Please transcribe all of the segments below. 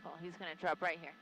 Cool, he's gonna drop right here.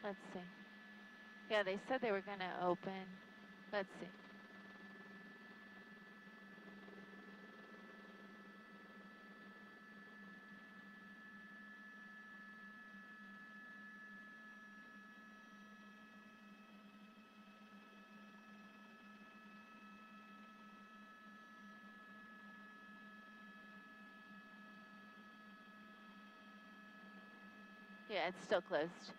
Let's see. Yeah, they said they were going to open. Let's see. Yeah, it's still closed.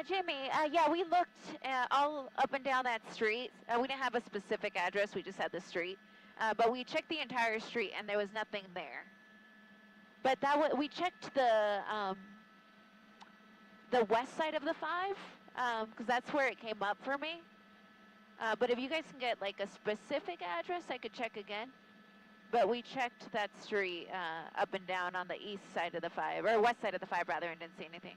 Jimmy, yeah, we looked all up and down that street. We didn't have a specific address, we just had the street. But we checked the entire street and there was nothing there. But we checked the west side of the 5, because that's where it came up for me. But if you guys can get like a specific address, I could check again. But we checked that street up and down on the east side of the 5, or west side of the 5 rather, and didn't see anything.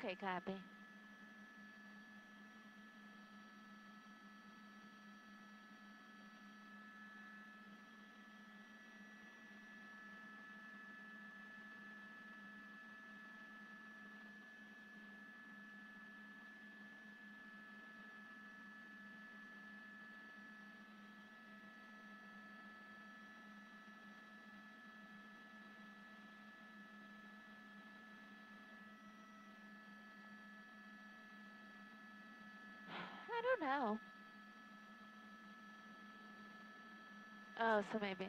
Okay, copy. I don't know. Oh, so maybe.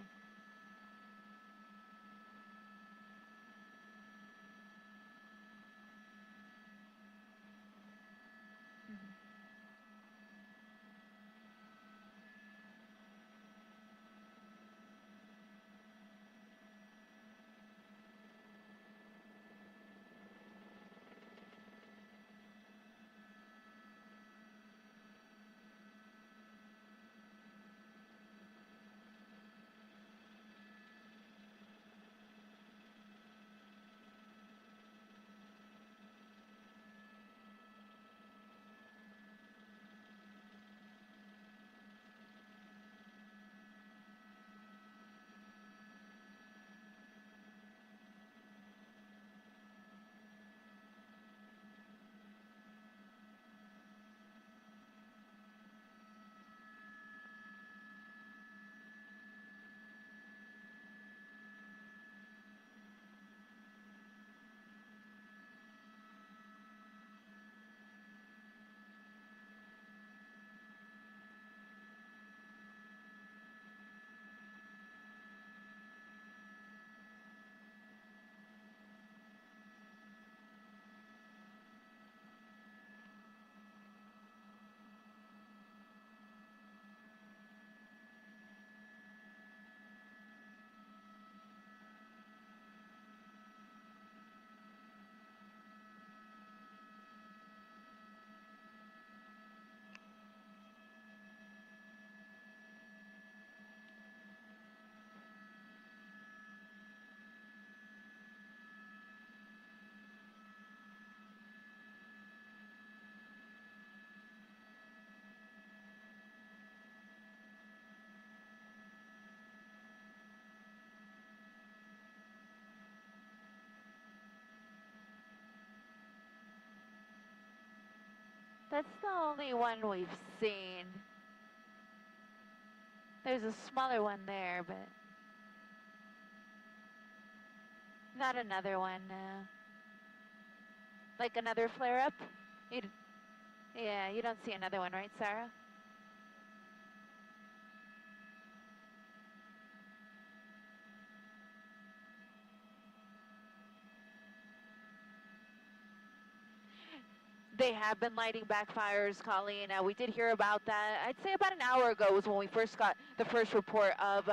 That's the only one we've seen. There's a smaller one there, but not another one, no. Like another flare-up? Yeah, you don't see another one, right, Sarah? They have been lighting backfires, Colleen. We did hear about that. I'd say about an hour ago was when we first got the first report of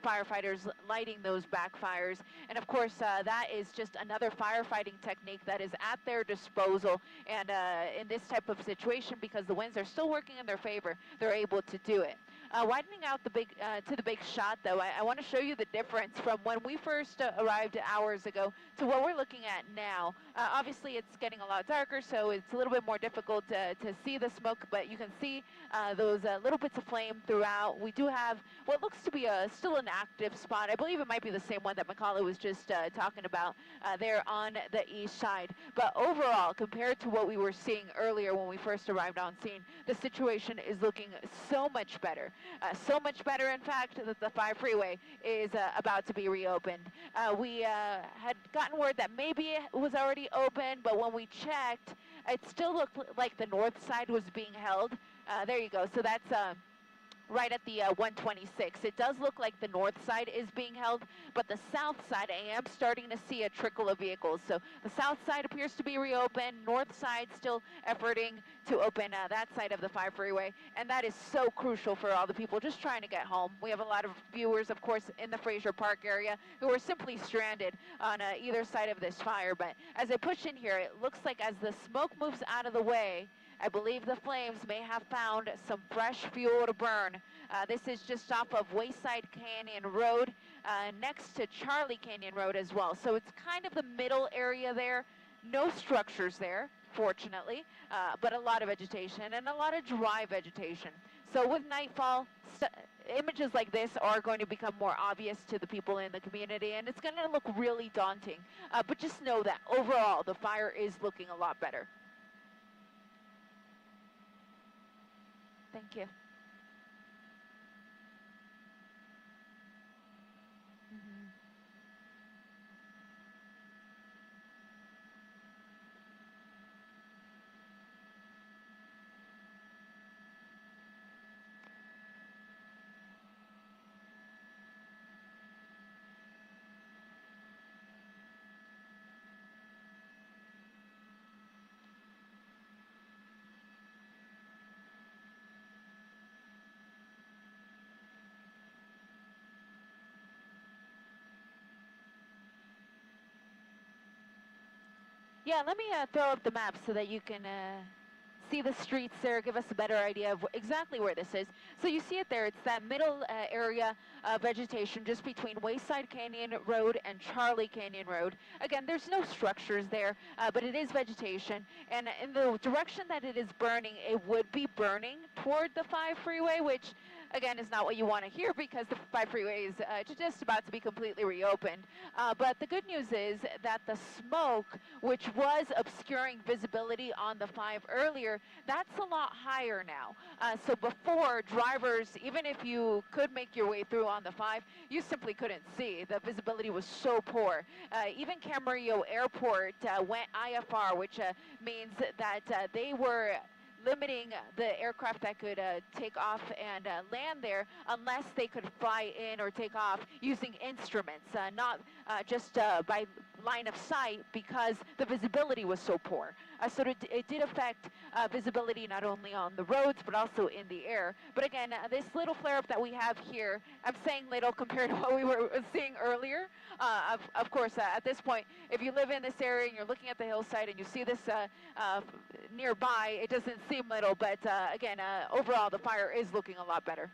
firefighters lighting those backfires. And of course, that is just another firefighting technique that is at their disposal. And in this type of situation, because the winds are still working in their favor, they're able to do it. Widening out to the big shot, though, I want to show you the difference from when we first arrived hours ago to what we're looking at now. Obviously, it's getting a lot darker, so it's a little bit more difficult to see the smoke, but you can see those little bits of flame throughout. We do have what looks to be still an active spot. I believe it might be the same one that Macaulay was just talking about there on the east side. But overall, compared to what we were seeing earlier when we first arrived on scene, the situation is looking so much better. So much better, in fact, that the 5 freeway is about to be reopened. We had gotten word that maybe it was already open, but when we checked, it still looked like the north side was being held. There you go. So that's right at the 126. It does look like the north side is being held, but the south side, I am starting to see a trickle of vehicles. So the south side appears to be reopened, north side still efforting to open that side of the 5 freeway, and that is so crucial for all the people just trying to get home. We have a lot of viewers, of course, in the Fraser Park area who are simply stranded on either side of this fire, but as I push in here, it looks like as the smoke moves out of the way, I believe the flames may have found some fresh fuel to burn. This is just off of Wayside Canyon Road, next to Charlie Canyon Road as well. So it's kind of the middle area there. No structures there, fortunately, but a lot of vegetation and a lot of dry vegetation. So with nightfall, images like this are going to become more obvious to the people in the community, and it's going to look really daunting. But just know that overall, the fire is looking a lot better. Thank you. Yeah, let me throw up the map so that you can see the streets there, give us a better idea of exactly where this is. So you see it there, it's that middle area of vegetation just between Wayside Canyon Road and Charlie Canyon Road. Again, there's no structures there, but it is vegetation. And in the direction that it is burning, it would be burning toward the 5 freeway, which again is not what you want to hear because the 5 freeway is just about to be completely reopened. But the good news is that the smoke, which was obscuring visibility on the 5 earlier, that's a lot higher now. So before, drivers, even if you could make your way through on the 5, you simply couldn't see. The visibility was so poor. Even Camarillo Airport went IFR, which means that they were limiting the aircraft that could take off and land there unless they could fly in or take off using instruments, not just by line of sight, because the visibility was so poor. So it did affect visibility not only on the roads but also in the air. But again, this little flare-up that we have here, I'm saying little compared to what we were seeing earlier. Of course, at this point, if you live in this area and you're looking at the hillside and you see this nearby, it doesn't seem little, but again, overall, the fire is looking a lot better.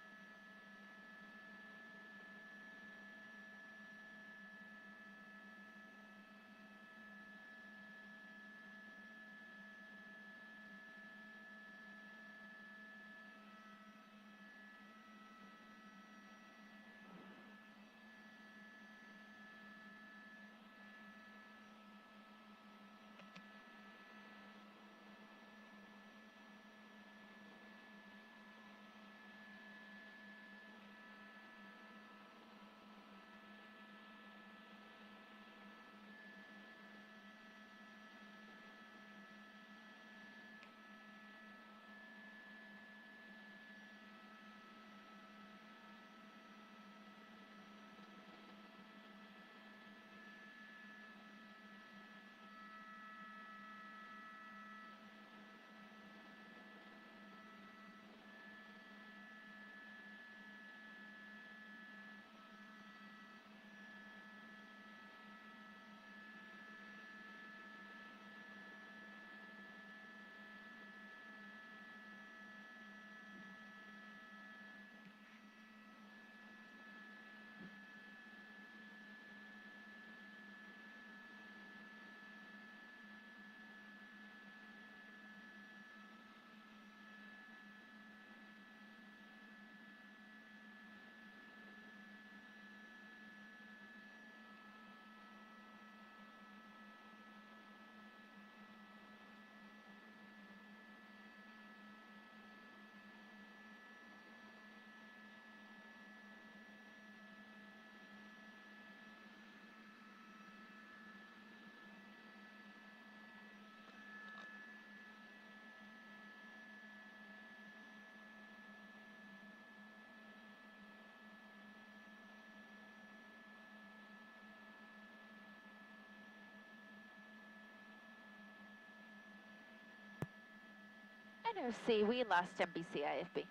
NOC, we lost NBC IFB.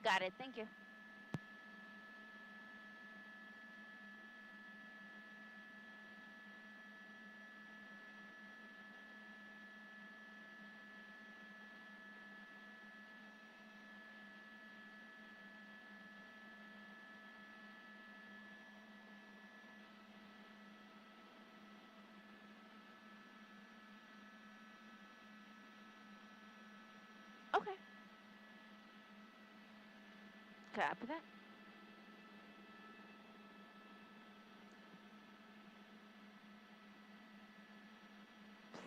Got it, thank you. Copy that.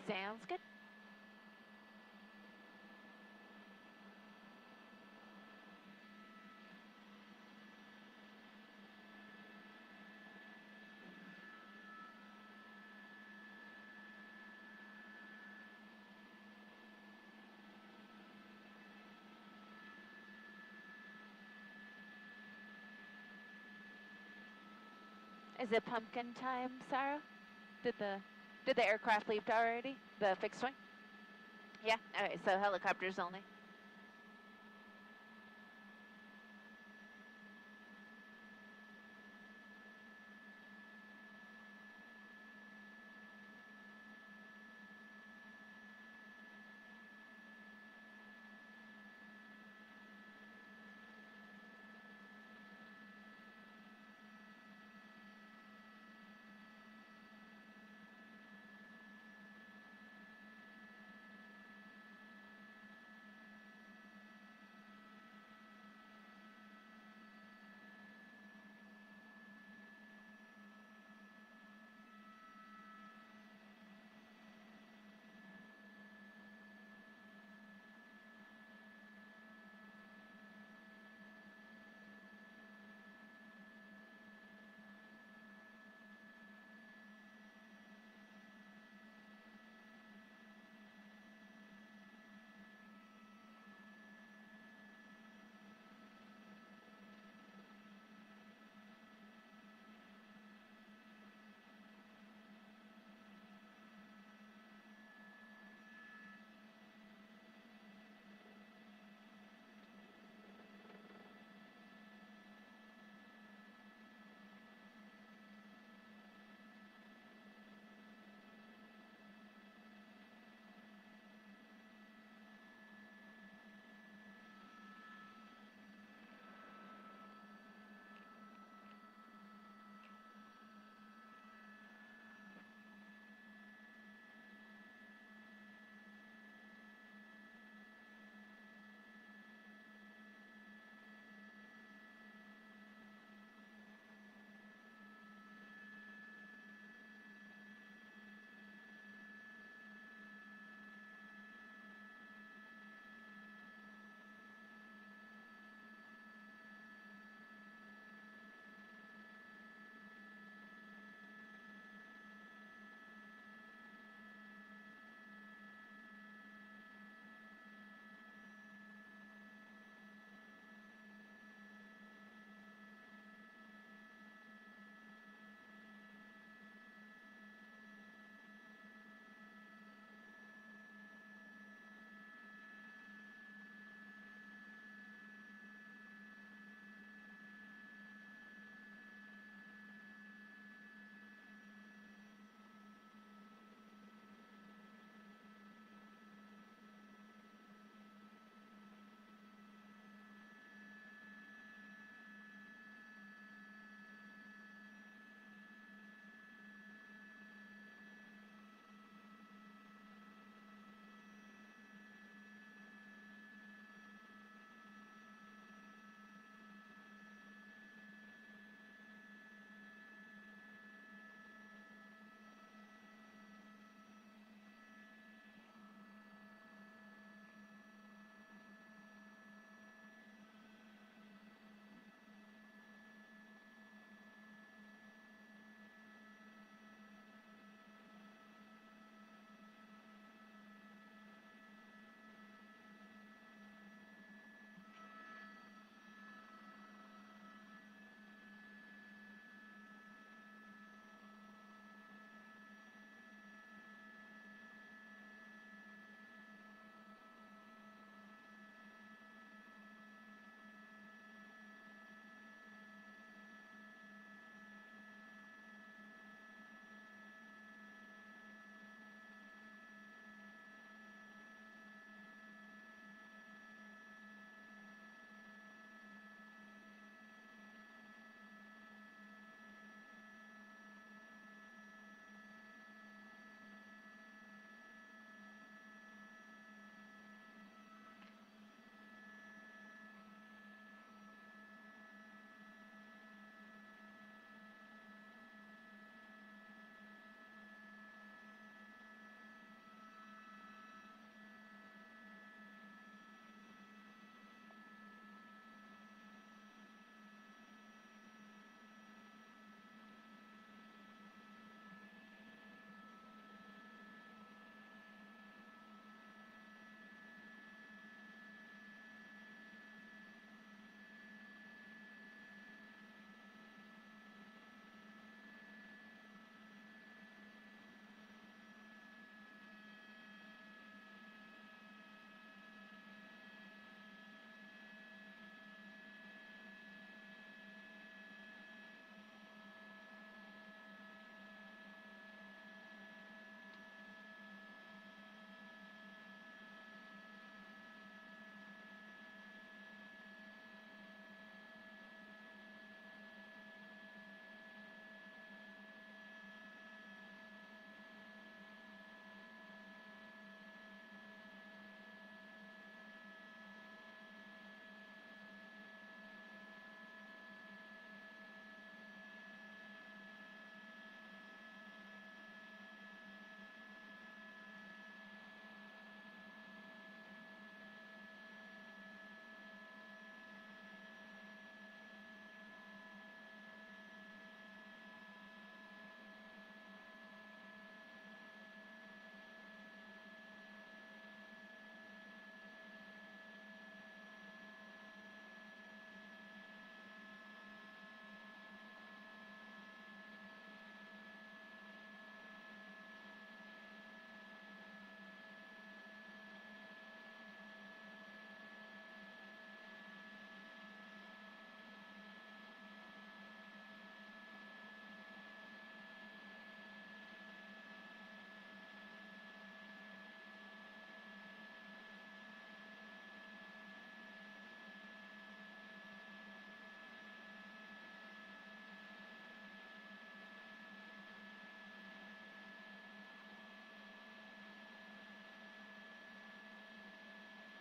Sounds good. Is it pumpkin time, Sarah? Did the aircraft leave already? The fixed wing? Yeah. Okay, so helicopters only.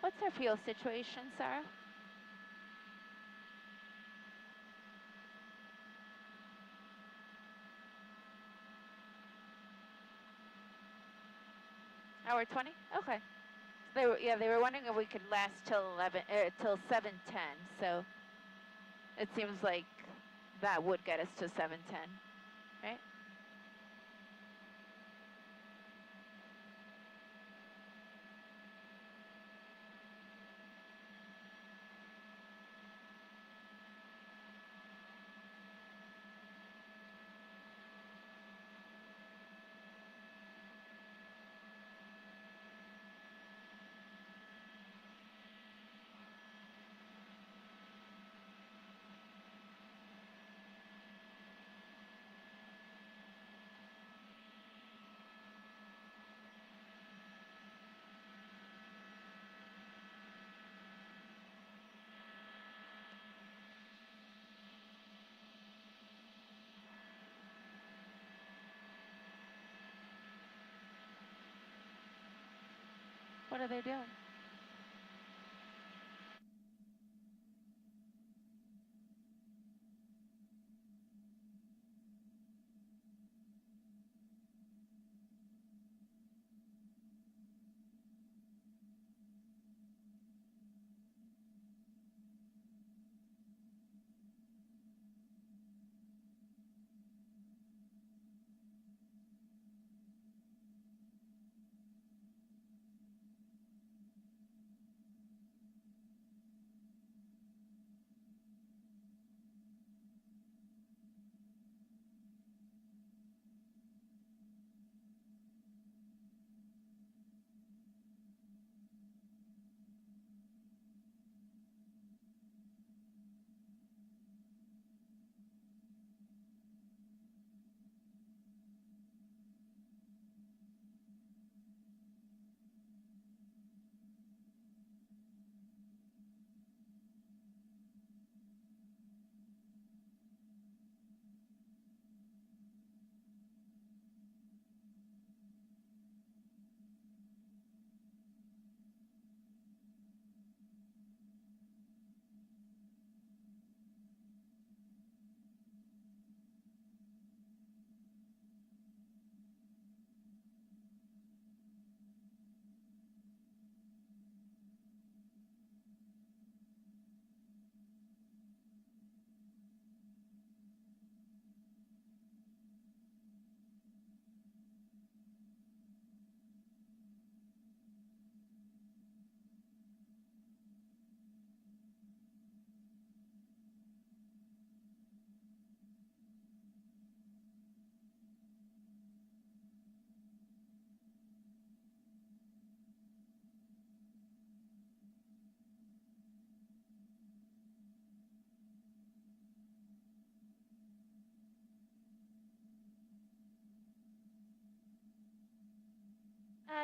What's our fuel situation, Sarah? Hour 20? Okay. They were wondering if we could last till 7:10. So it seems like that would get us to 7:10, right? What are they doing?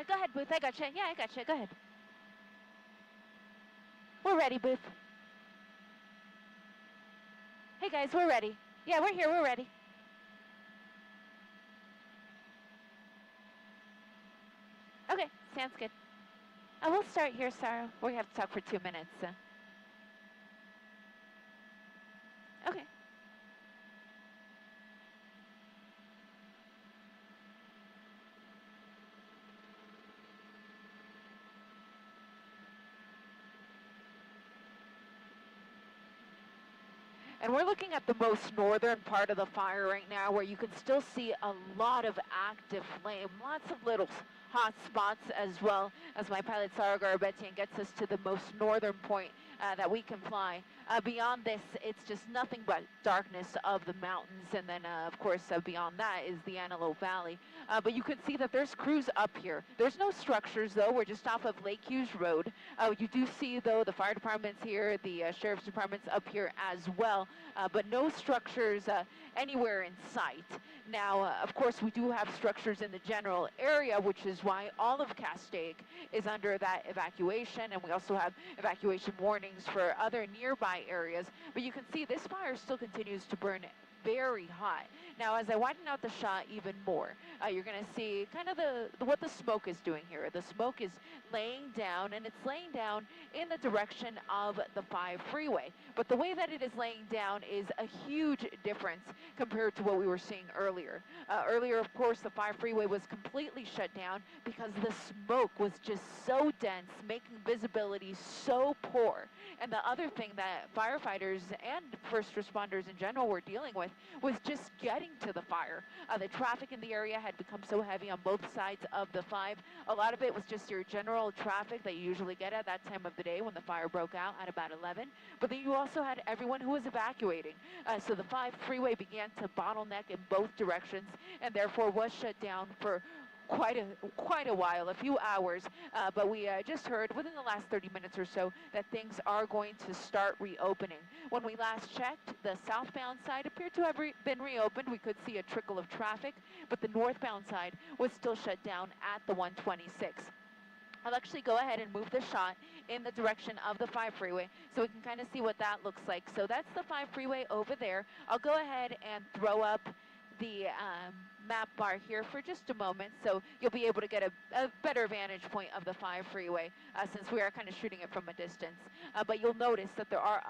Go ahead, Booth. I gotcha. Yeah, I gotcha. Go ahead. We're ready, Booth. Hey, guys, we're ready. Yeah, we're here. We're ready. Okay, sounds good. We'll start here, Sarah. We have to talk for 2 minutes. Okay. And we're looking at the most northern part of the fire right now, where you can still see a lot of active flame, lots of little hot spots, as well as my pilot Sarah Garabetian gets us to the most northern point that we can fly. Beyond this, it's just nothing but darkness of the mountains, and then of course beyond that is the Antelope Valley. But you can see that there's crews up here. There's no structures though. We're just off of Lake Hughes Road. You do see though the fire department's here, the sheriff's department's up here as well, but no structures anywhere in sight. Now, of course, we do have structures in the general area, which is why all of Castaic is under that evacuation, and we also have evacuation warnings for other nearby areas. But you can see this fire still continues to burn very hot. Now, as I widen out the shot even more, you're going to see kind of what the smoke is doing here. The smoke is laying down, and it's laying down in the direction of the 5 freeway. But the way that it is laying down is a huge difference compared to what we were seeing earlier. Earlier, of course, the 5 freeway was completely shut down because the smoke was just so dense, making visibility so poor. And the other thing that firefighters and first responders in general were dealing with was just getting to the fire. The traffic in the area had become so heavy on both sides of the 5. A lot of it was just your general traffic that you usually get at that time of the day when the fire broke out at about 11. But then you also had everyone who was evacuating. So the 5 freeway began to bottleneck in both directions and therefore was shut down for quite a while, a few hours, but we just heard within the last 30 minutes or so that things are going to start reopening. When we last checked, the southbound side appeared to have been reopened. We could see a trickle of traffic, but the northbound side was still shut down at the 126. I'll actually go ahead and move the shot in the direction of the 5 freeway so we can kind of see what that looks like. So that's the 5 freeway over there. I'll go ahead and throw up the map bar here for just a moment so you'll be able to get a better vantage point of the 5 freeway since we are kind of shooting it from a distance. But you'll notice that there are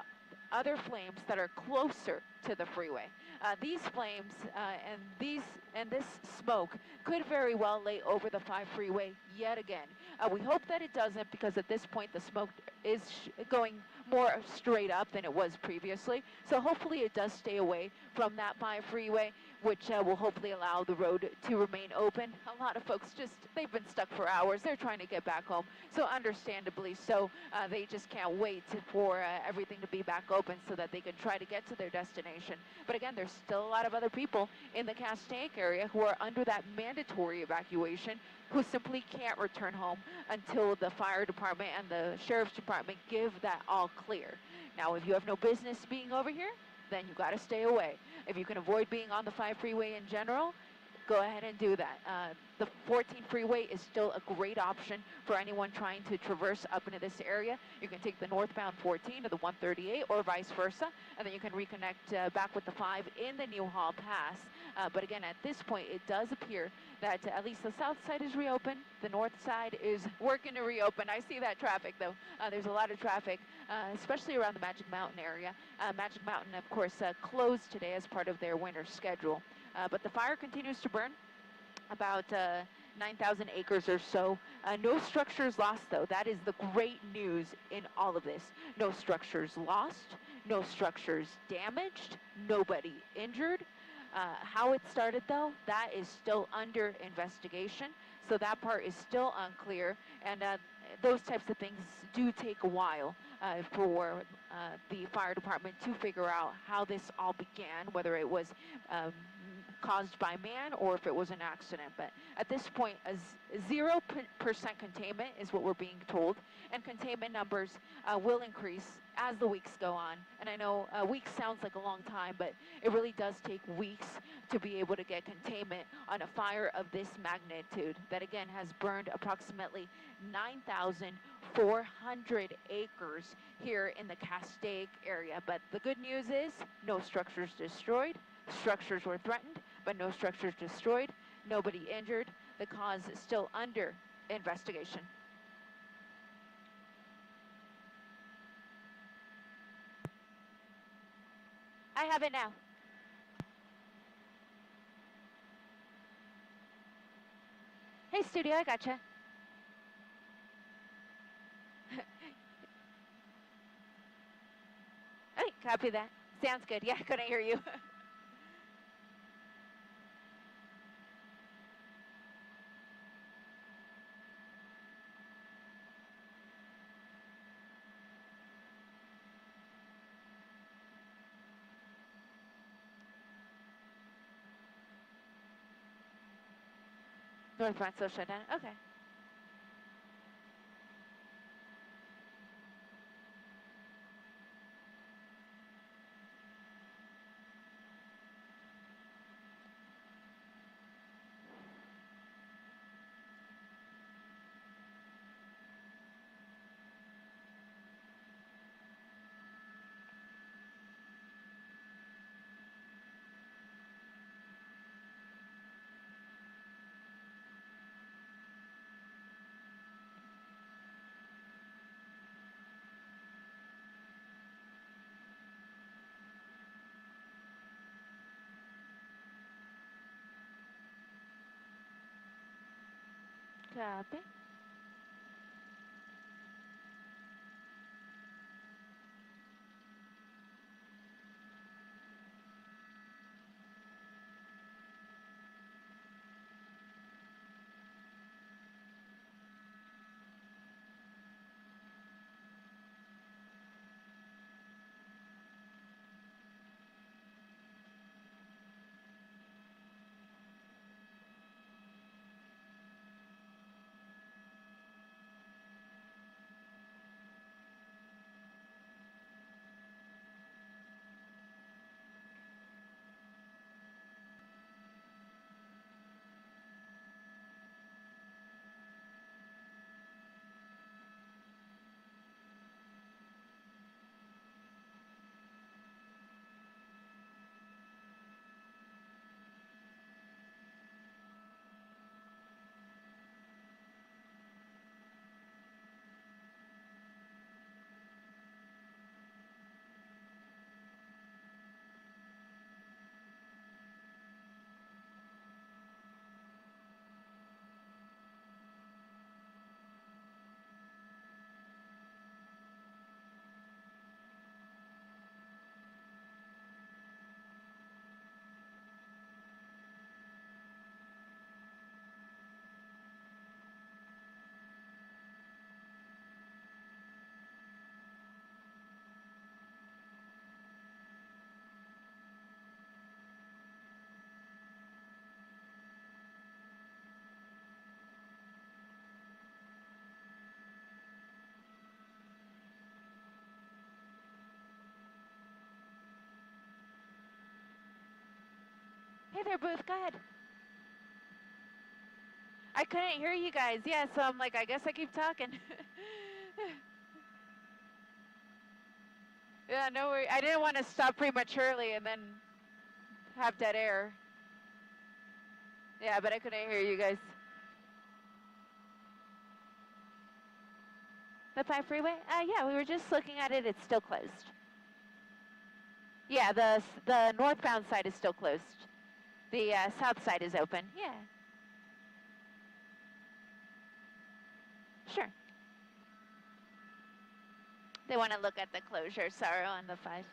other flames that are closer to the freeway. These flames and this smoke could very well lay over the 5 freeway yet again. We hope that it doesn't because at this point the smoke is going more straight up than it was previously. So hopefully it does stay away from that 5 freeway, which will hopefully allow the road to remain open. A lot of folks they've been stuck for hours. They're trying to get back home. So understandably so, they just can't wait for everything to be back open so that they can try to get to their destination. But again, there's still a lot of other people in the Castaic area who are under that mandatory evacuation who simply can't return home until the fire department and the sheriff's department give that all clear. Now, if you have no business being over here, then you got to stay away. If you can avoid being on the 5 freeway in general, go ahead and do that. The 14 freeway is still a great option for anyone trying to traverse up into this area. You can take the northbound 14 to the 138 or vice versa, and then you can reconnect back with the 5 in the Newhall Pass. But again, at this point, it does appear that at least the south side is reopened. The north side is working to reopen. I see that traffic, though. There's a lot of traffic, especially around the Magic Mountain area. Magic Mountain, of course, closed today as part of their winter schedule. But the fire continues to burn, about 9,000 acres or so. No structures lost, though. That is the great news in all of this. No structures lost, no structures damaged, nobody injured. How it started, though, that is still under investigation. So that part is still unclear. And those types of things do take a while for the fire department to figure out how this all began, whether it was caused by man or if it was an accident. But at this point, a 0% containment is what we're being told, and containment numbers will increase as the weeks go on. And I know weeks sounds like a long time, but it really does take weeks to be able to get containment on a fire of this magnitude that, again, has burned approximately 9,400 acres here in the Castaic area. But the good news is no structures destroyed. Structures were threatened, but no structures destroyed, nobody injured. The cause is still under investigation. I have it now. Hey, studio, I gotcha. Hey, copy that. Sounds good. Yeah, couldn't hear you. Northbound still shut down. Okay. Copy. Hey there, Booth. Go ahead. I couldn't hear you guys. Yeah, so I'm like, I guess I keep talking. Yeah, no worries. I didn't want to stop prematurely and then have dead air. Yeah, but I couldn't hear you guys. The 5 freeway? Yeah, we were just looking at it. It's still closed. Yeah, the northbound side is still closed. The south side is open. Yeah. Sure. They want to look at the closure, sorry, on the 5.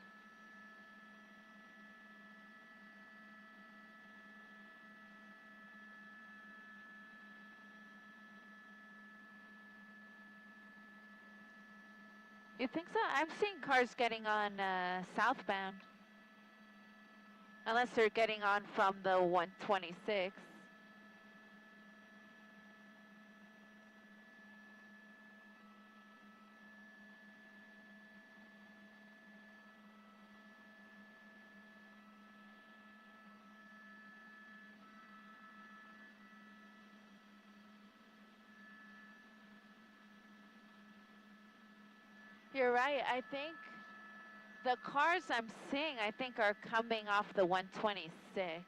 You think so? I'm seeing cars getting on southbound. Unless they're getting on from the 126. You're right. I think the cars I'm seeing, I think, are coming off the 126.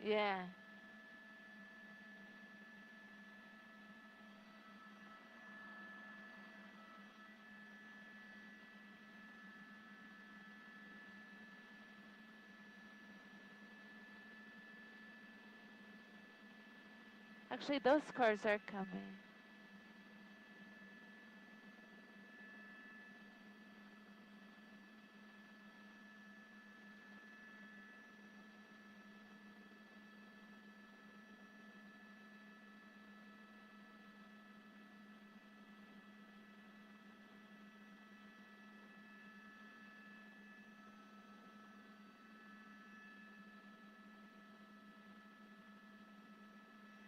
Yeah. Actually, those cars are coming.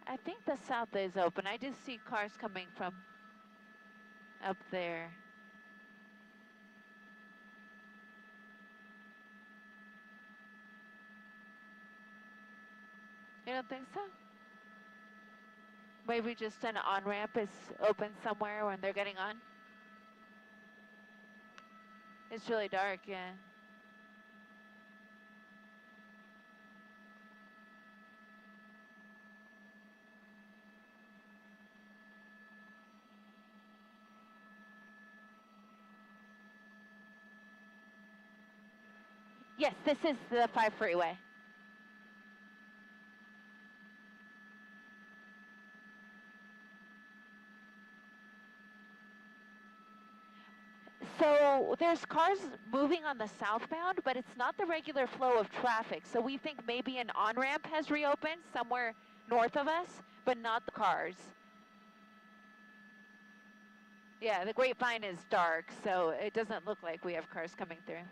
I think the south is open. I just see cars coming from up there. You don't think so? Maybe just an on-ramp is open somewhere when they're getting on? It's really dark, yeah. Yes, this is the 5 freeway. So there's cars moving on the southbound, but it's not the regular flow of traffic. So we think maybe an on-ramp has reopened somewhere north of us, but not the cars. Yeah, the Grapevine is dark, so it doesn't look like we have cars coming through.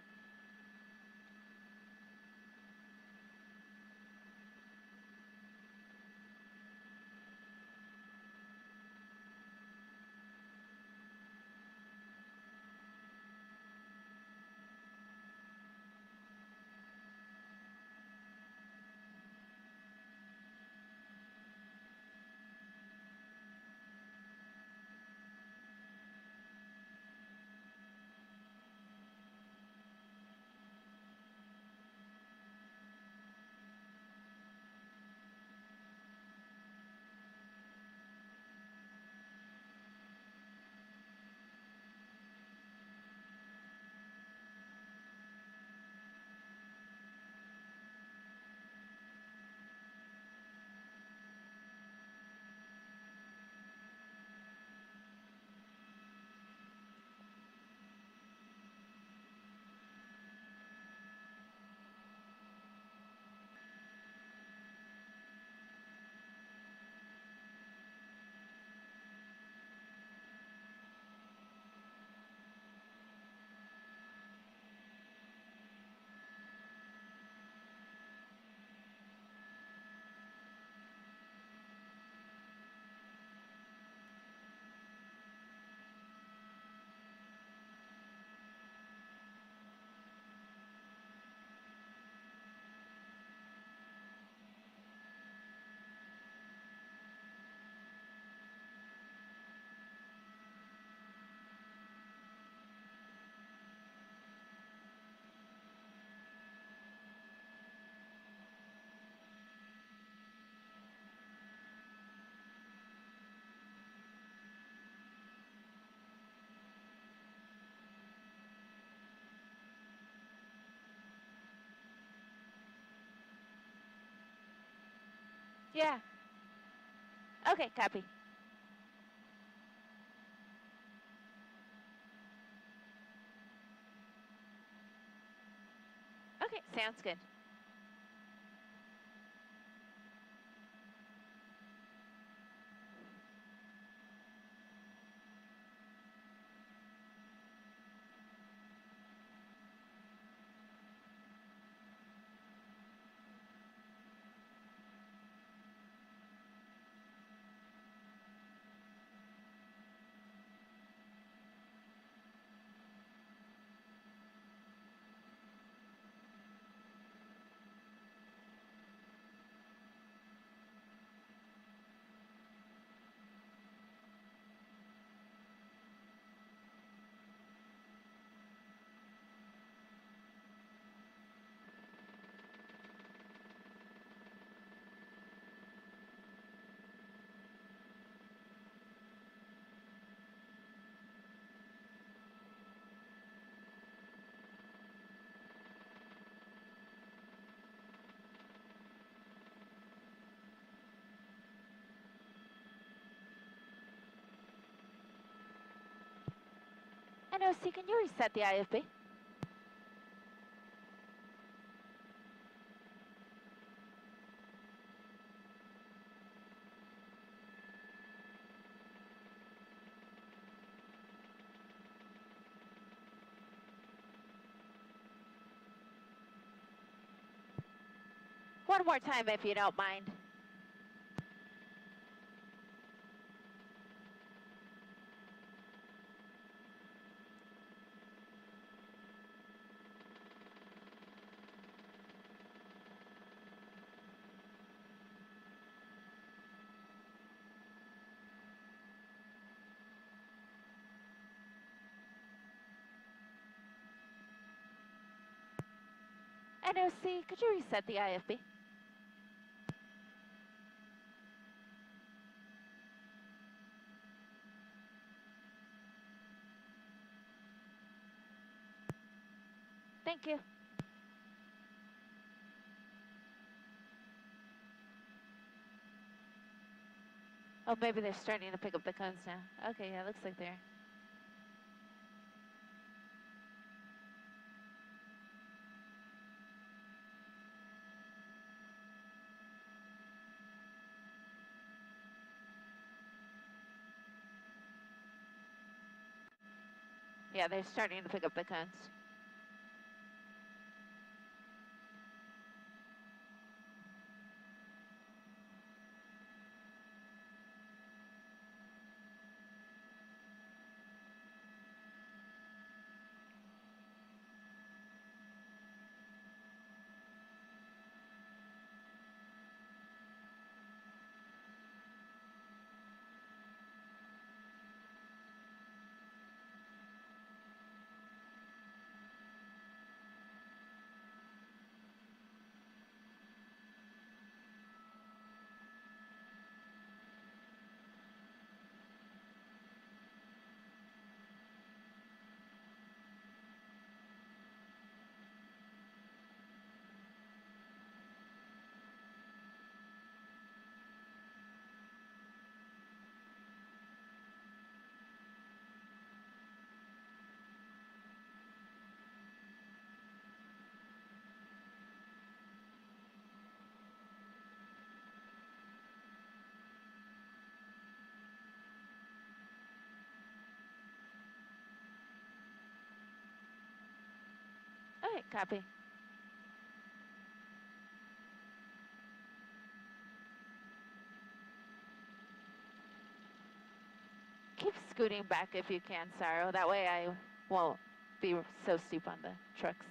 Yeah. Okay, copy. Okay, sounds good. NOC, can you reset the IFB? One more time, if you don't mind. NOC, could you reset the IFB? Thank you. Oh, maybe they're starting to pick up the cones now. Okay, yeah, looks like they're. Yeah, they're starting to pick up the cones. Okay, copy. Keep scooting back if you can, Saro. That way I won't be so steep on the trucks.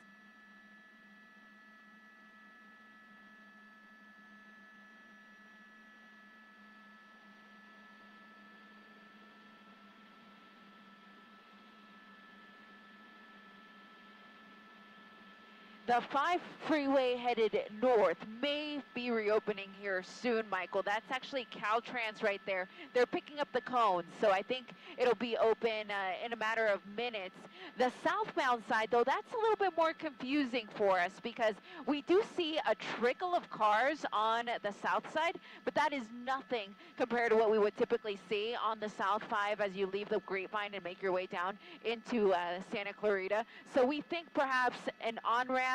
The 5 freeway headed north may be reopening here soon, Michael. That's actually Caltrans right there. They're picking up the cones, so I think it'll be open in a matter of minutes. The southbound side, though, that's a little bit more confusing for us because we do see a trickle of cars on the south side, but that is nothing compared to what we would typically see on the South 5 as you leave the Grapevine and make your way down into Santa Clarita. So we think perhaps an on-ramp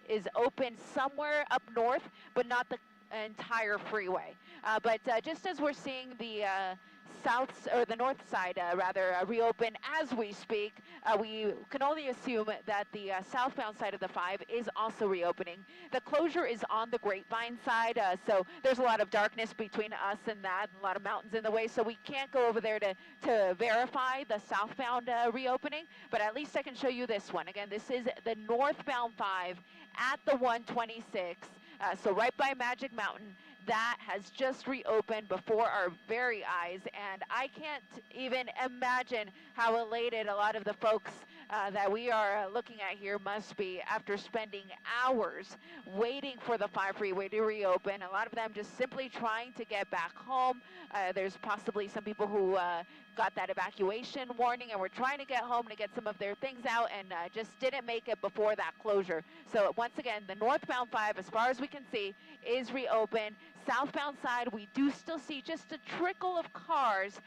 is open somewhere up north, but not the entire freeway. But just as we're seeing the the north side reopen as we speak, we can only assume that the southbound side of the 5 is also reopening. The closure is on the Grapevine side, so there's a lot of darkness between us and that, a lot of mountains in the way, so we can't go over there to verify the southbound reopening, but at least I can show you this one. Again, this is the northbound 5 at the 126, so right by Magic Mountain. That has just reopened before our very eyes, and I can't even imagine how elated a lot of the folks that we are looking at here must be after spending hours waiting for the 5 freeway to reopen. A lot of them just simply trying to get back home. There's possibly some people who got that evacuation warning and were trying to get home to get some of their things out and just didn't make it before that closure. So once again, the northbound 5, as far as we can see, is reopened. Southbound side, we do still see just a trickle of cars,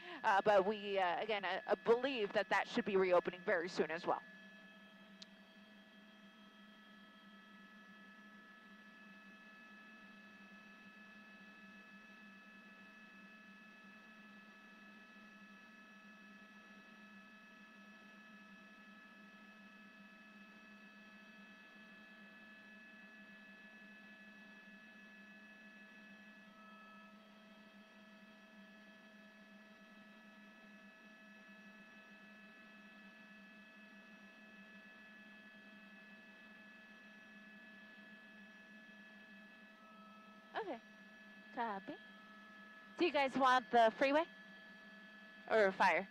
but we, again, believe that that should be reopening very soon as well. Okay, copy. Do you guys want the freeway or fire?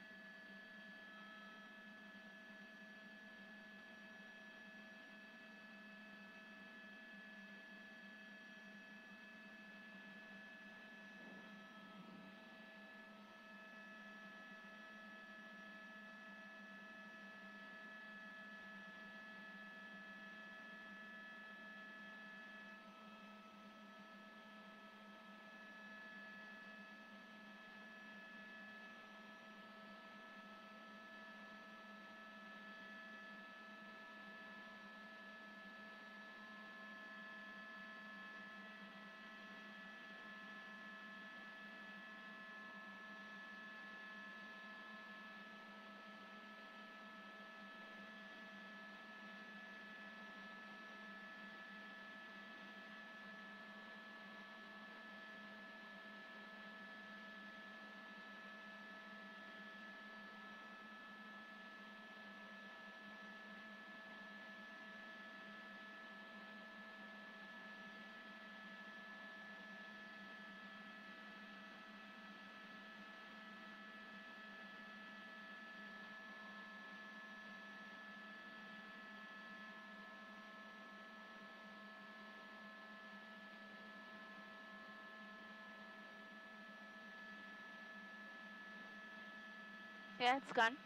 Yeah, it's gone.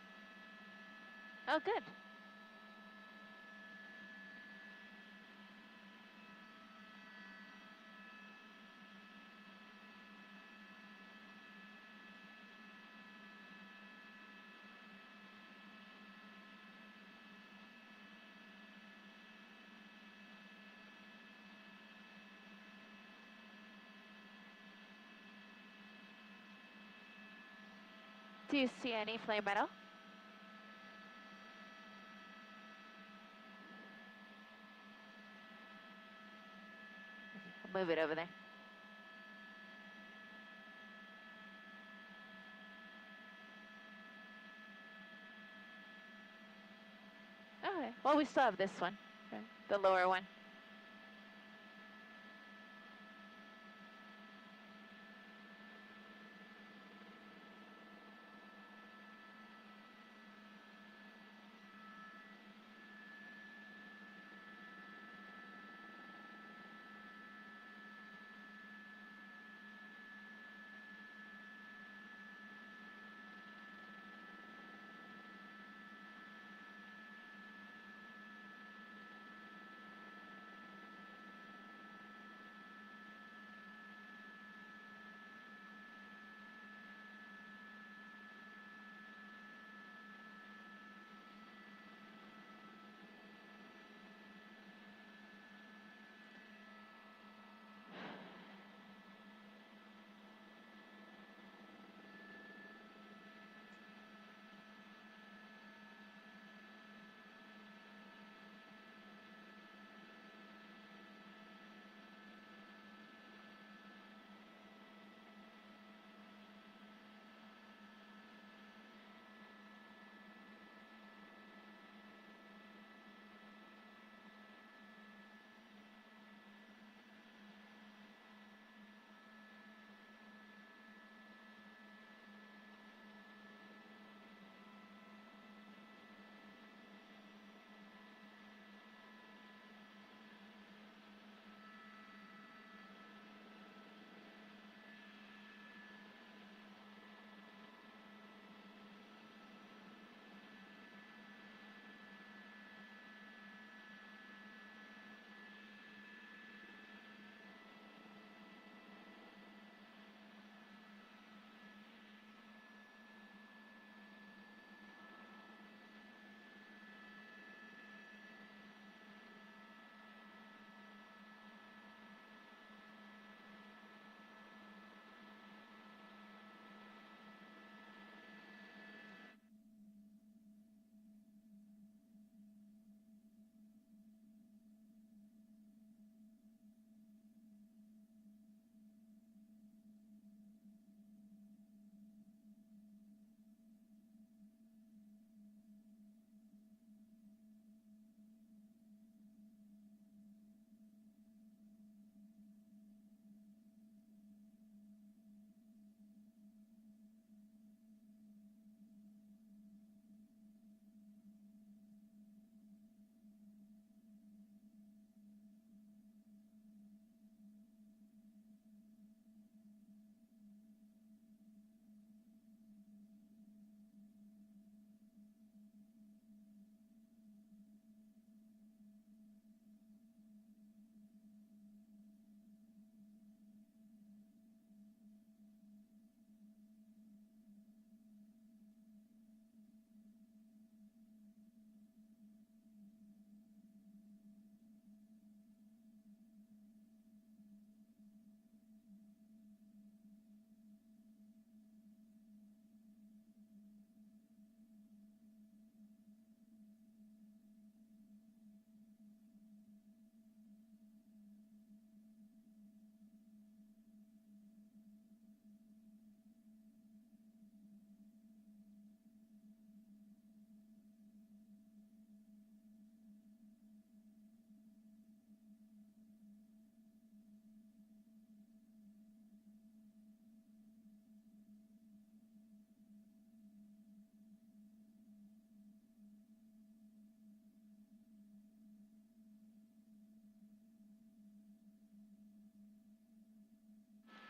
Oh, good. Do you see any flame metal? I'll move it over there. Okay. Well, we still have this one, the lower one.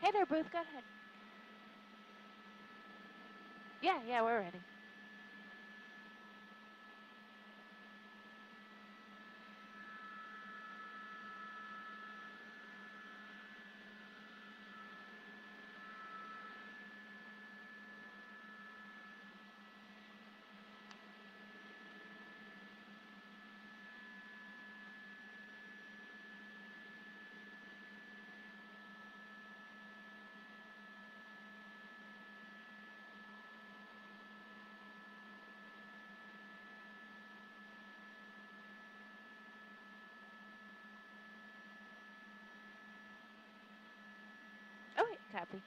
Hey there, Booth. Go ahead. Yeah, we're ready. Copy.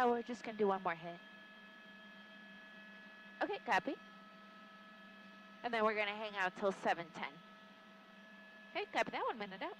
We're just going to do one more hit. Okay, copy. And then we're going to hang out till 7:10. Okay, copy that. 1 minute out.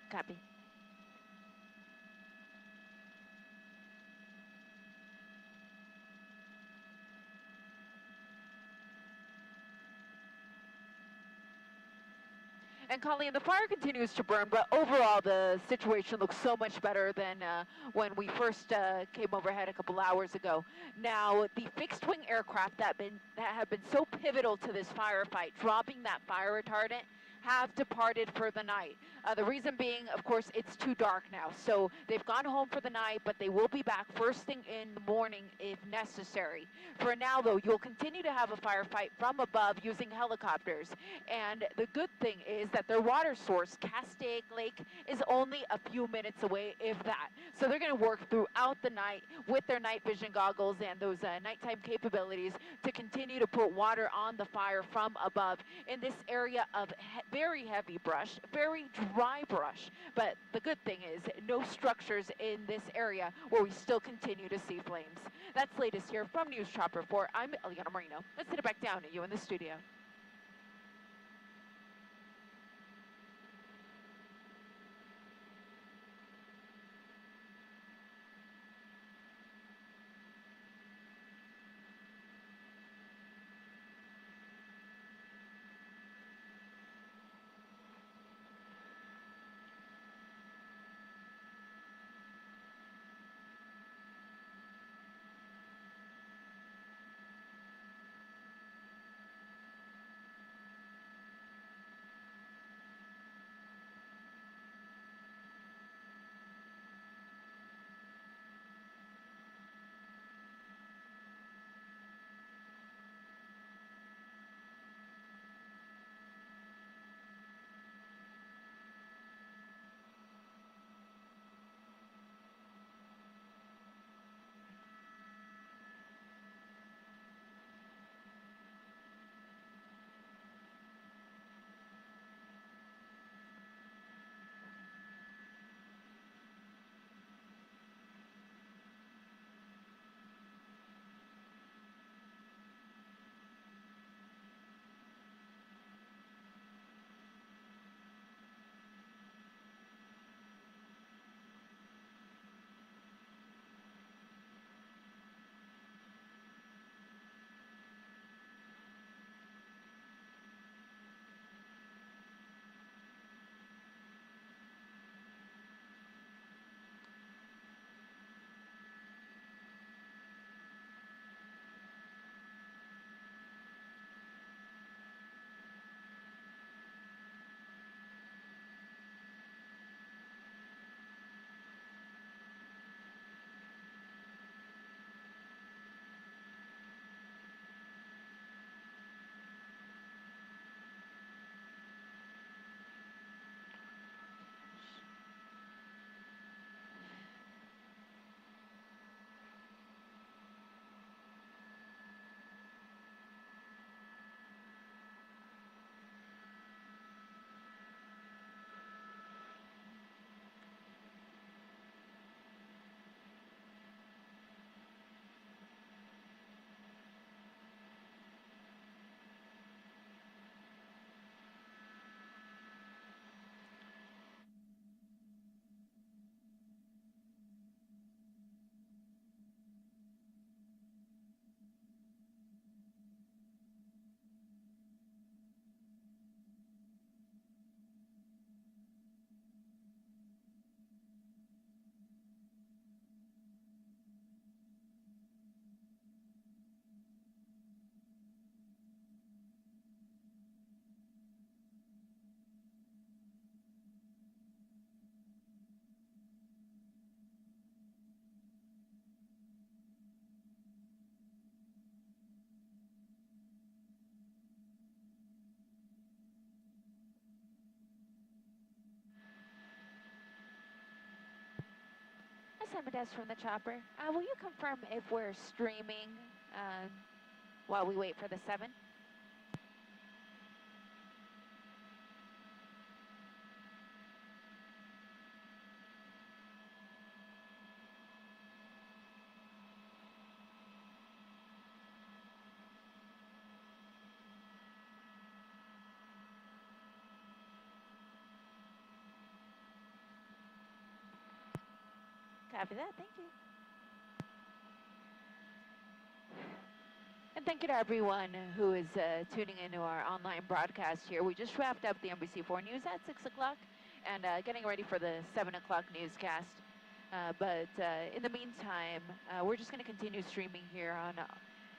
Copy. And Colleen, the fire continues to burn, but overall the situation looks so much better than when we first came overhead a couple hours ago. Now, the fixed-wing aircraft that have been so pivotal to this firefight, dropping that fire retardant, have departed for the night. The reason being, of course, it's too dark now. So they've gone home for the night, but they will be back first thing in the morning if necessary. For now, though, you'll continue to have a firefight from above using helicopters. And the good thing is that their water source, Castaic Lake, is only a few minutes away, if that. So they're going to work throughout the night with their night vision goggles and those nighttime capabilities to continue to put water on the fire from above in this area of very heavy brush, very dry brush. But the good thing is no structures in this area where we still continue to see flames. That's latest here from News Chopper 4. I'm Eliana Marino. Let's sit it back down to you in the studio. Semides from the chopper. Will you confirm if we're streaming while we wait for the 7? Copy that, thank you. And thank you to everyone who is tuning into our online broadcast here. We just wrapped up the NBC4 News at 6 o'clock and getting ready for the 7 o'clock newscast. But in the meantime, we're just going to continue streaming here on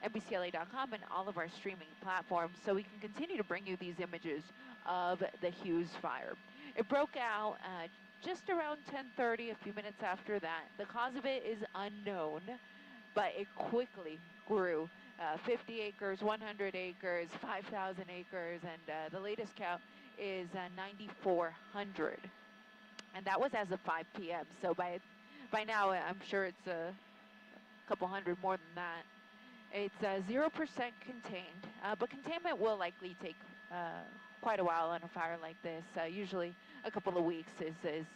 NBCLA.com and all of our streaming platforms so we can continue to bring you these images of the Hughes fire. It broke out just around 10:30, a few minutes after that. The cause of it is unknown, but it quickly grew. 50 acres, 100 acres, 5,000 acres, and the latest count is 9,400. And that was as of 5 p.m. So by now, I'm sure it's a couple hundred more than that. It's 0% contained, but containment will likely take quite a while on a fire like this. Usually a couple of weeks is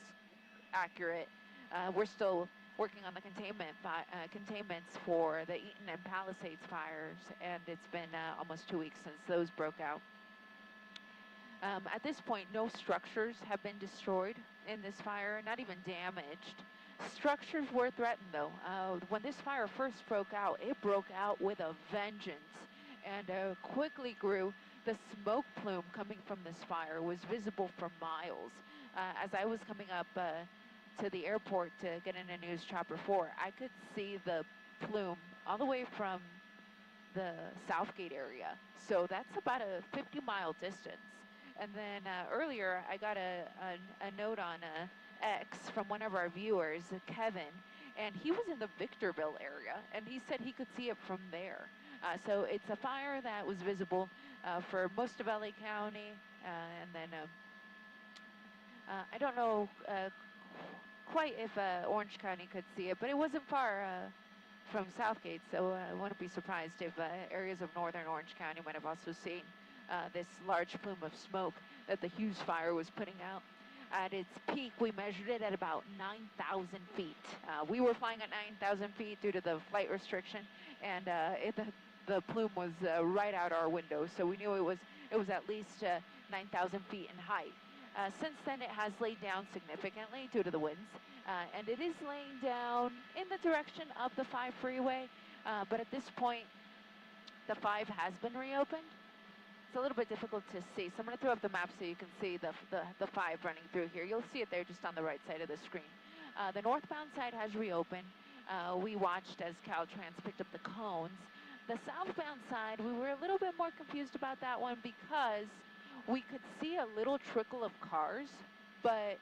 accurate. We're still working on the containments for the Eaton and Palisades fires, and it's been almost 2 weeks since those broke out. At this point, no structures have been destroyed in this fire, not even damaged. Structures were threatened, though. When this fire first broke out, it broke out with a vengeance and quickly grew. The smoke plume coming from this fire was visible for miles. As I was coming up to the airport to get in a News Chopper 4, I could see the plume all the way from the Southgate area. So that's about a 50-mile distance. And then earlier, I got a note on X from one of our viewers, Kevin, and he was in the Victorville area, and he said he could see it from there. So it's a fire that was visible for most of LA County, and then I don't know quite if Orange County could see it, but it wasn't far from Southgate, so I wouldn't be surprised if areas of northern Orange County might have also seen this large plume of smoke that the Hughes fire was putting out. At its peak, we measured it at about 9,000 feet. We were flying at 9,000 feet due to the flight restriction, and the plume was right out our window, so we knew it was at least 9,000 feet in height. Since then, it has laid down significantly due to the winds, and it is laying down in the direction of the 5 freeway, but at this point, the 5 has been reopened. It's a little bit difficult to see, so I'm going to throw up the map so you can see the 5 running through here. You'll see it there just on the right side of the screen. The northbound side has reopened. We watched as Caltrans picked up the cones. The southbound side, we were a little bit more confused about that one because we could see a little trickle of cars, but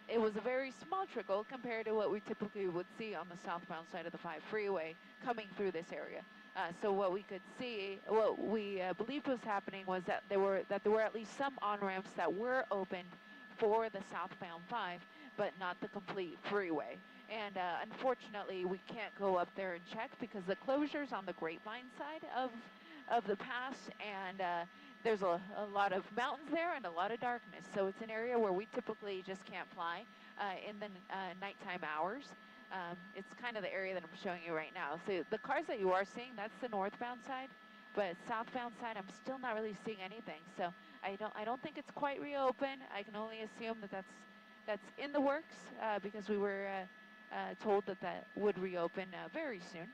it was a very small trickle compared to what we typically would see on the southbound side of the 5 freeway coming through this area. So what we could see, what we believed was happening was that there were at least some on-ramps that were opened for the southbound 5, but not the complete freeway. And unfortunately, we can't go up there and check because the closure's on the Grapevine side of the pass, and there's a lot of mountains there and a lot of darkness. So it's an area where we typically just can't fly in the nighttime hours. It's kind of the area that I'm showing you right now. So the cars that you are seeing, that's the northbound side, but southbound side, I'm still not really seeing anything. So I don't think it's quite reopened. I can only assume that that's in the works because we were told that would reopen very soon.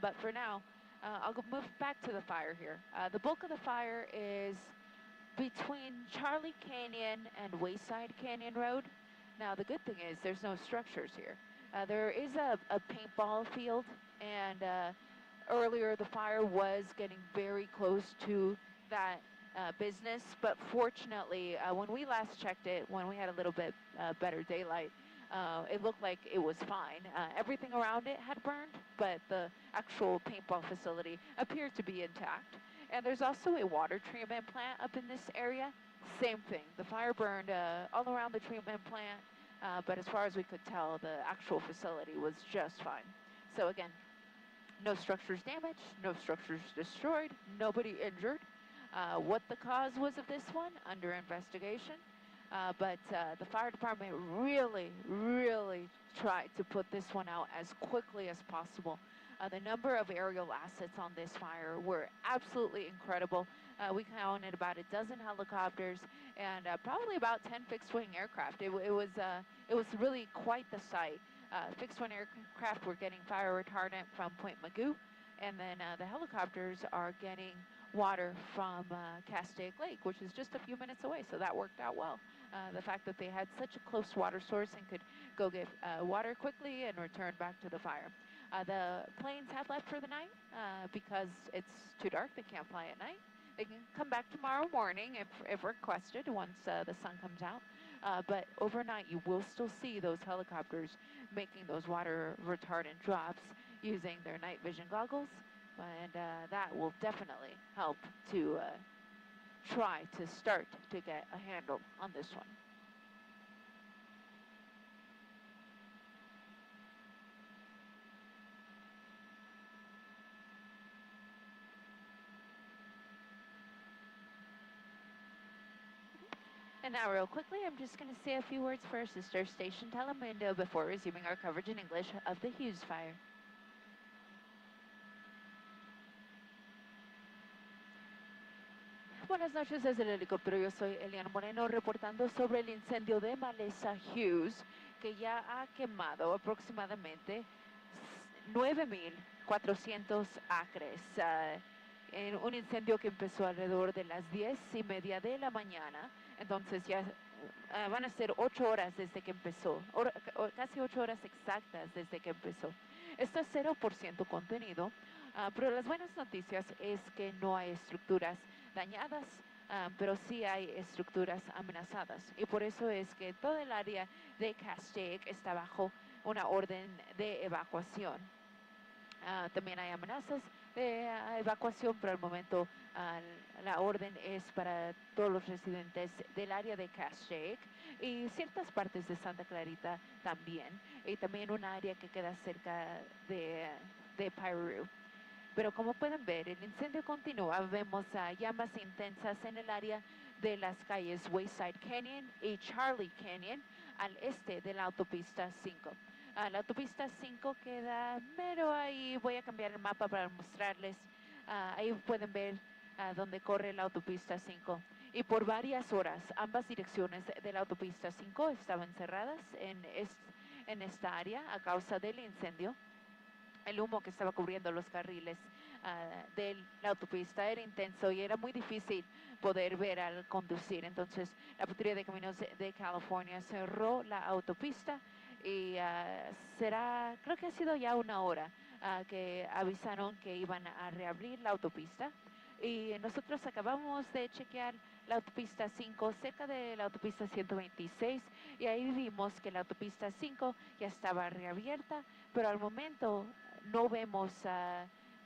But for now, I'll move back to the fire here. The bulk of the fire is between Charlie Canyon and Wayside Canyon Road. Now, the good thing is there's no structures here. There is a paintball field, and earlier the fire was getting very close to that business, but fortunately, when we last checked it, when we had a little bit better daylight, it looked like it was fine. Everything around it had burned, but the actual paintball facility appeared to be intact. And there's also a water treatment plant up in this area. Same thing. The fire burned all around the treatment plant. but as far as we could tell, the actual facility was just fine. So again, no structures damaged, no structures destroyed, nobody injured. What the cause was of this one, under investigation. But the fire department really, really tried to put this one out as quickly as possible. The number of aerial assets on this fire were absolutely incredible. We counted about a dozen helicopters and probably about 10 fixed-wing aircraft. It was really quite the sight. Fixed-wing aircraft were getting fire retardant from Point Magoo, and then the helicopters are getting water from Castaic Lake, which is just a few minutes away, so that worked out well. The fact that they had such a close water source and could go get water quickly and return back to the fire. The planes have left for the night because it's too dark. They can't fly at night. They can come back tomorrow morning if requested once the sun comes out. But overnight, you will still see those helicopters making those water retardant drops using their night vision goggles. And that will definitely help to try to start to get a handle on this one. And now real quickly, I'm just going to say a few words for our sister station Telemundo before resuming our coverage in English of the Hughes fire. Buenas noches desde el helicóptero, yo soy Eliana Moreno reportando sobre el incendio de maleza Hughes, que ya ha quemado aproximadamente 9.400 acres. En un incendio que empezó alrededor de las 10:30 de la mañana, entonces ya van a ser 8 horas desde que empezó, casi 8 horas exactas desde que empezó. Está 0% contenido, pero las buenas noticias es que no hay estructuras dañadas, pero sí hay estructuras amenazadas. Y por eso es que todo el área de Castaic está bajo una orden de evacuación. También hay amenazas de evacuación, pero al momento la orden es para todos los residentes del área de Castaic y ciertas partes de Santa Clarita también, y también un área que queda cerca de Piru. Pero como pueden ver, el incendio continúa. Vemos llamas intensas en el área de las calles Wayside Canyon y Charlie Canyon al este de la autopista 5. La autopista 5 queda mero ahí. Voy a cambiar el mapa para mostrarles. Ahí pueden ver donde corre la autopista 5. Y por varias horas, ambas direcciones de la autopista 5 estaban cerradas en esta área a causa del incendio. El humo que estaba cubriendo los carriles de la autopista era intenso y era muy difícil poder ver al conducir. Entonces, la Patrulla de Caminos de California cerró la autopista y creo que ha sido ya 1 hora que avisaron que iban a reabrir la autopista. Y nosotros acabamos de chequear la autopista 5 cerca de la autopista 126 y ahí vimos que la autopista 5 ya estaba reabierta, pero al momento no vemos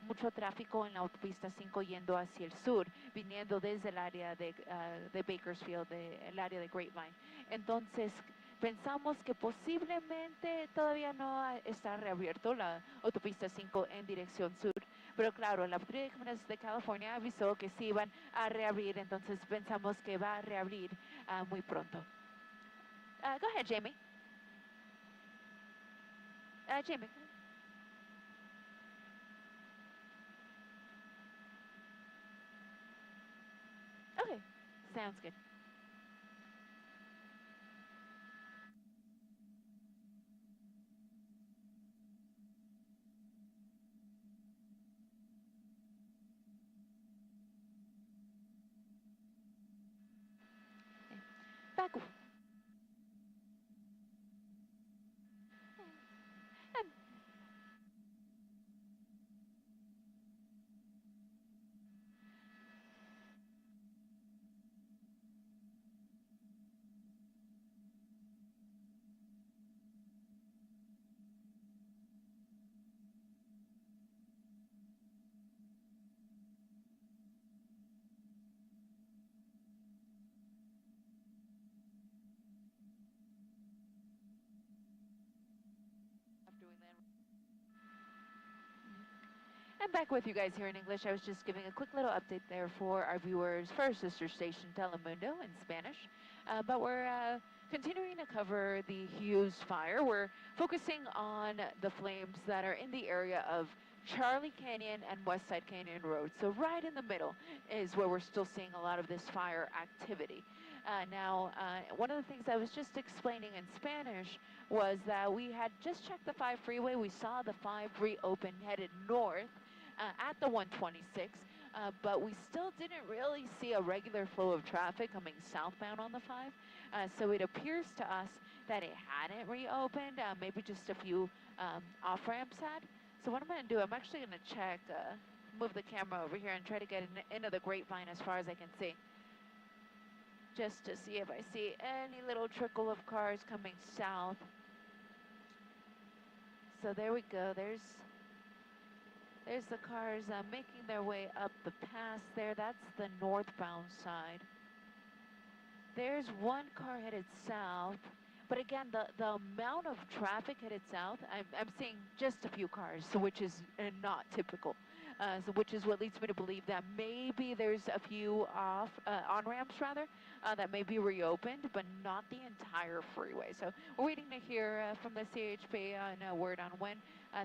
mucho tráfico en la autopista 5 yendo hacia el sur, viniendo desde el área de Bakersfield, el área de Grapevine. Entonces, pensamos que posiblemente todavía no está reabierto la autopista 5 en dirección sur. Pero claro, la Patrulla de Caminos de California avisó que sí iban a reabrir, entonces pensamos que va a reabrir muy pronto. Go ahead, Jamie. Jamie. Okay, sounds good. Back. I'm back with you guys here in English. I was just giving a quick little update there for our viewers for our sister station Telemundo in Spanish. But we're continuing to cover the Hughes fire. We're focusing on the flames that are in the area of Charlie Canyon and Westside Canyon Road. So right in the middle is where we're still seeing a lot of this fire activity. Now, one of the things I was just explaining in Spanish was that we had just checked the 5 freeway. We saw the 5 reopen headed north at the 126, but we still didn't really see a regular flow of traffic coming southbound on the 5. So it appears to us that it hadn't reopened, maybe just a few off-ramps had. So what I'm going to do, I'm actually going to check, move the camera over here and try to get into the grapevine as far as I can see, just to see if I see any little trickle of cars coming south. So there we go. There's the cars making their way up the pass there. That's the northbound side. There's one car headed south. But again, the amount of traffic headed south, I'm seeing just a few cars, so which is not typical. So which is what leads me to believe that maybe there's a few on-ramps rather, that may be reopened, but not the entire freeway. So we're waiting to hear from the CHP on a word on when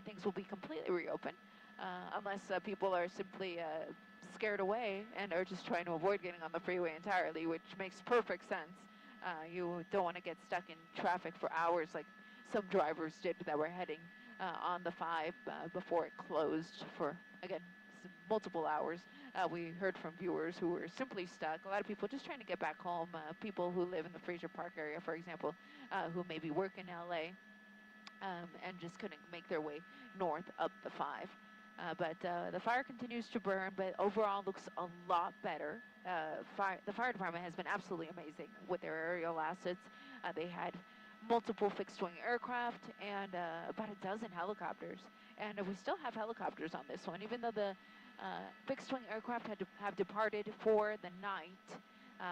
things will be completely reopened, unless people are simply scared away and are just trying to avoid getting on the freeway entirely, which makes perfect sense. You don't want to get stuck in traffic for hours like some drivers did that were heading on the 5 before it closed for, again, multiple hours. We heard from viewers who were simply stuck. A lot of people just trying to get back home. People who live in the Fraser Park area, for example, who maybe work in LA and just couldn't make their way north up the 5. But the fire continues to burn, but overall looks a lot better. The fire department has been absolutely amazing with their aerial assets. They had multiple fixed-wing aircraft and about a dozen helicopters. And we still have helicopters on this one, even though the fixed-wing aircraft have departed for the night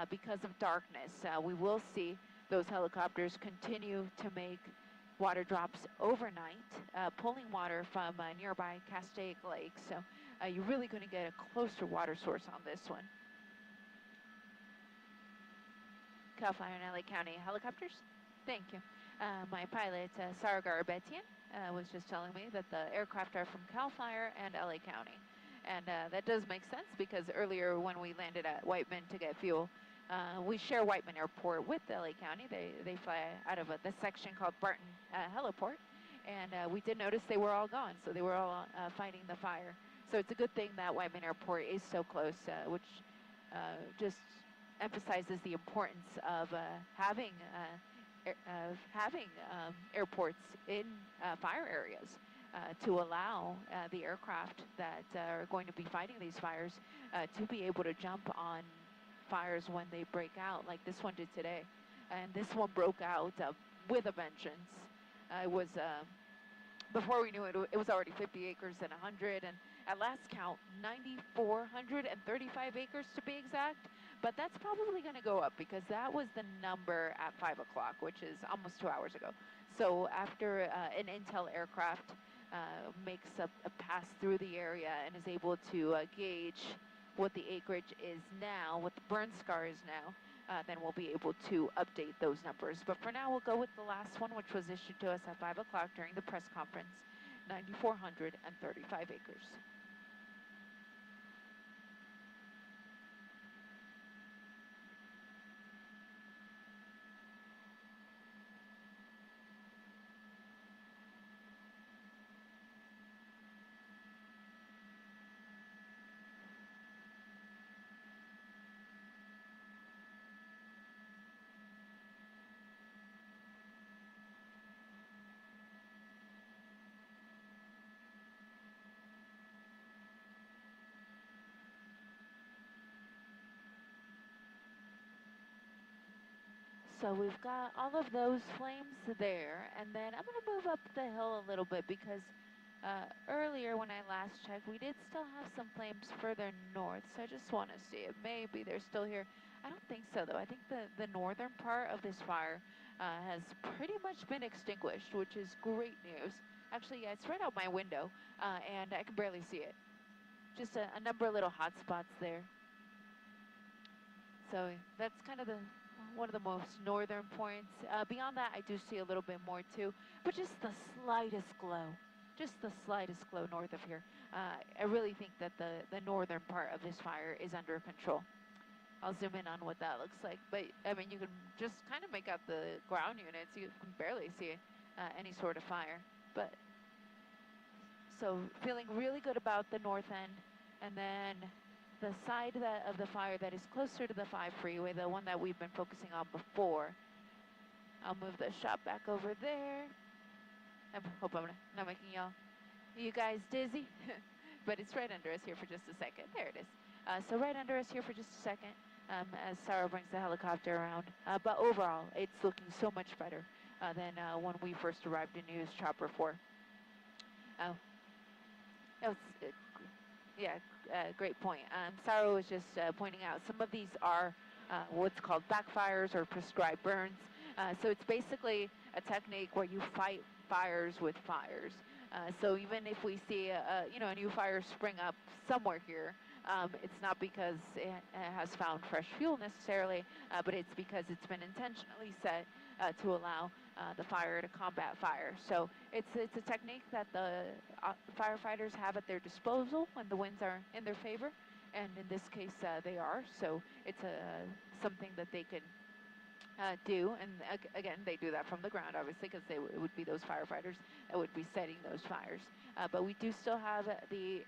because of darkness. We will see those helicopters continue to make water drops overnight, pulling water from nearby Castaic Lake. So you're really going to get a closer water source on this one. CAL FIRE and LA County helicopters. Thank you. My pilot, Sarah Garabetian, was just telling me that the aircraft are from CAL FIRE and LA County. And that does make sense because earlier when we landed at Whiteman to get fuel, we share Whiteman Airport with LA County. They fly out of the section called Barton Heliport. And we did notice they were all gone, so they were all fighting the fire. So it's a good thing that Whiteman Airport is so close, which just emphasizes the importance of having airports in fire areas to allow the aircraft that are going to be fighting these fires to be able to jump on fires when they break out, like this one did today. And this one broke out with a vengeance. It was, before we knew it, it was already 50 acres and 100, and at last count, 9,435 acres to be exact. But that's probably going to go up because that was the number at 5 o'clock, which is almost 2 hours ago. So after an Intel aircraft makes a pass through the area and is able to gauge what the acreage is now, what the burn scar is now, then we'll be able to update those numbers. But for now, we'll go with the last one, which was issued to us at 5 o'clock during the press conference, 9,435 acres. So we've got all of those flames there, and then I'm going to move up the hill a little bit because earlier when I last checked, we did still have some flames further north, so I just want to see if maybe they're still here. I don't think so, though. I think the northern part of this fire has pretty much been extinguished, which is great news. Actually, yeah, it's right out my window, and I can barely see it. just a number of little hot spots there. So that's kind of one of the most northern points. Beyond that, I do see a little bit more too, but just the slightest glow. Just the slightest glow north of here. I really think that the northern part of this fire is under control. I'll zoom in on what that looks like. But, I mean, you can just kind of make out the ground units. You can barely see any sort of fire. But, so feeling really good about the north end. And then the side of the fire that is closer to the 5 freeway, the one that we've been focusing on before. I'll move the shot back over there. I hope I'm not making you guys dizzy. But it's right under us here for just a second. There it is. So right under us here for just a second. As Sarah brings the helicopter around. But overall, it's looking so much better than when we first arrived in Hughes Chopper 4. Great point. Sarah was just pointing out some of these are what's called backfires or prescribed burns. So it's basically a technique where you fight fires with fires. So even if we see a new fire spring up somewhere here, it's not because it has found fresh fuel necessarily, but it's because it's been intentionally set to allow the fire to combat fire. So it's a technique that the firefighters have at their disposal when the winds are in their favor, and in this case they are. So it's something that they can do, and again they do that from the ground, obviously, because it would be those firefighters that would be setting those fires. But we do still have the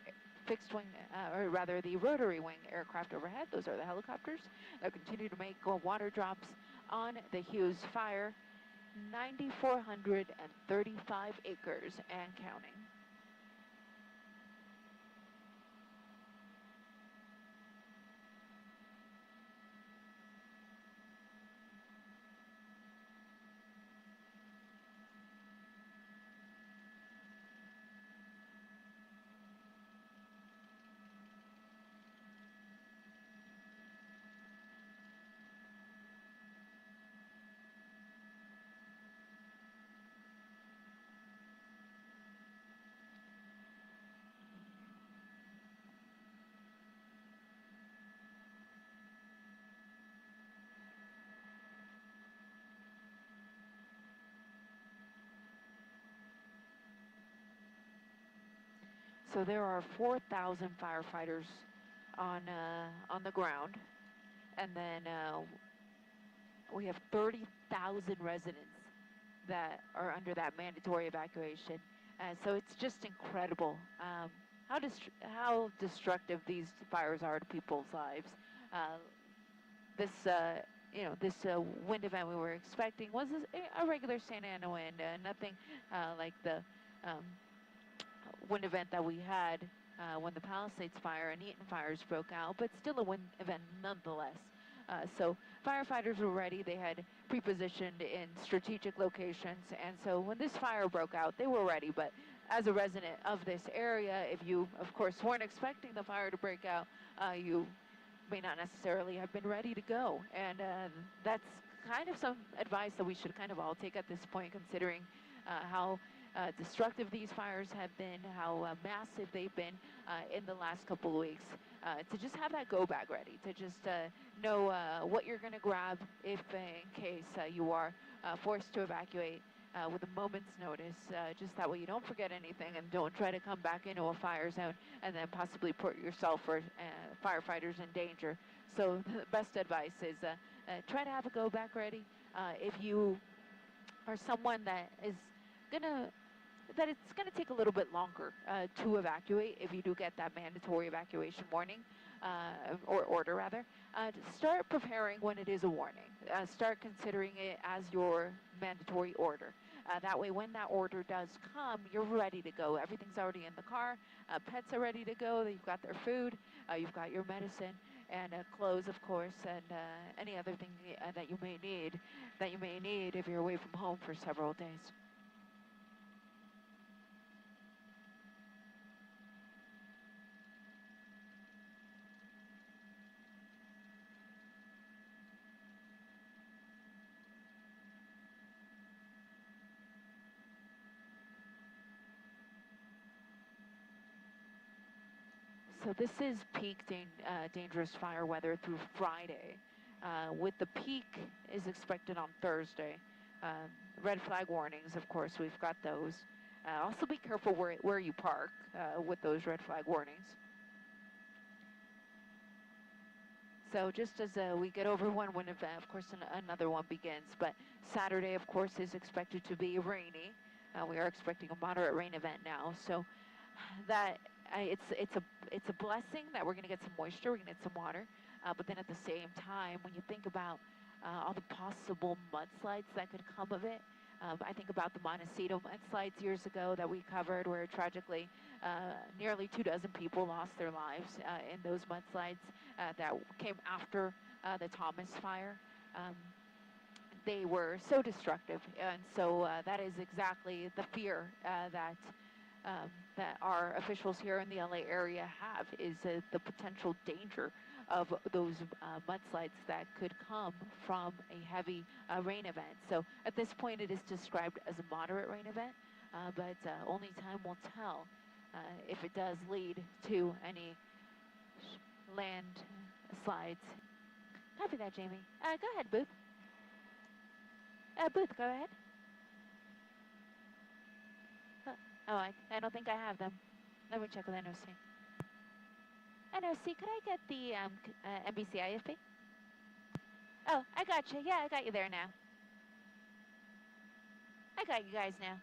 fixed wing, or rather the rotary wing aircraft overhead. Those are the helicopters that continue to make water drops on the Hughes fire. 9,435 acres and counting. So there are 4,000 firefighters on the ground, and then we have 30,000 residents that are under that mandatory evacuation. So it's just incredible how destructive these fires are to people's lives. This wind event we were expecting was a regular Santa Ana wind, nothing like the wind event that we had when the Palisades fire and Eaton fires broke out, but still a wind event nonetheless. So firefighters were ready. They had pre-positioned in strategic locations, and so when this fire broke out, they were ready. But as a resident of this area, if you, of course, weren't expecting the fire to break out, you may not necessarily have been ready to go. And that's kind of some advice that we should kind of all take at this point, considering how destructive these fires have been, how massive they've been in the last couple of weeks. To just have that go bag ready, to just know what you're going to grab if in case you are forced to evacuate with a moment's notice, just that way you don't forget anything and don't try to come back into a fire zone and then possibly put yourself or firefighters in danger. So the best advice is try to have a go bag ready. If you are someone that is it's going to take a little bit longer to evacuate if you do get that mandatory evacuation warning, or order rather. Start preparing when it is a warning. Start considering it as your mandatory order. That way when that order does come, you're ready to go. Everything's already in the car. Pets are ready to go. You've got their food. You've got your medicine and clothes, of course, and any other thing that you may need if you're away from home for several days. So this is peak dangerous fire weather through Friday, with the peak is expected on Thursday. Red flag warnings, of course, we've got those. Also be careful where you park with those red flag warnings. So just as we get over one event, of course, another one begins. But Saturday, of course, is expected to be rainy. We are expecting a moderate rain event now. So that it's a blessing that we're going to get some moisture, we're going to get some water. But then at the same time, when you think about all the possible mudslides that could come of it, I think about the Montecito mudslides years ago that we covered, where tragically nearly 24 people lost their lives in those mudslides that came after the Thomas fire. They were so destructive, and so that is exactly the fear that our officials here in the LA area have, is the potential danger of those mudslides that could come from a heavy rain event. So at this point it is described as a moderate rain event, but only time will tell if it does lead to any landslides. Copy that, Jamie. Go ahead, Booth. Booth, go ahead. Oh, I don't think I have them. Let me check with NOC. NOC, could I get the NBC IFP? Oh, I got you. Yeah, I got you there now. I got you guys now.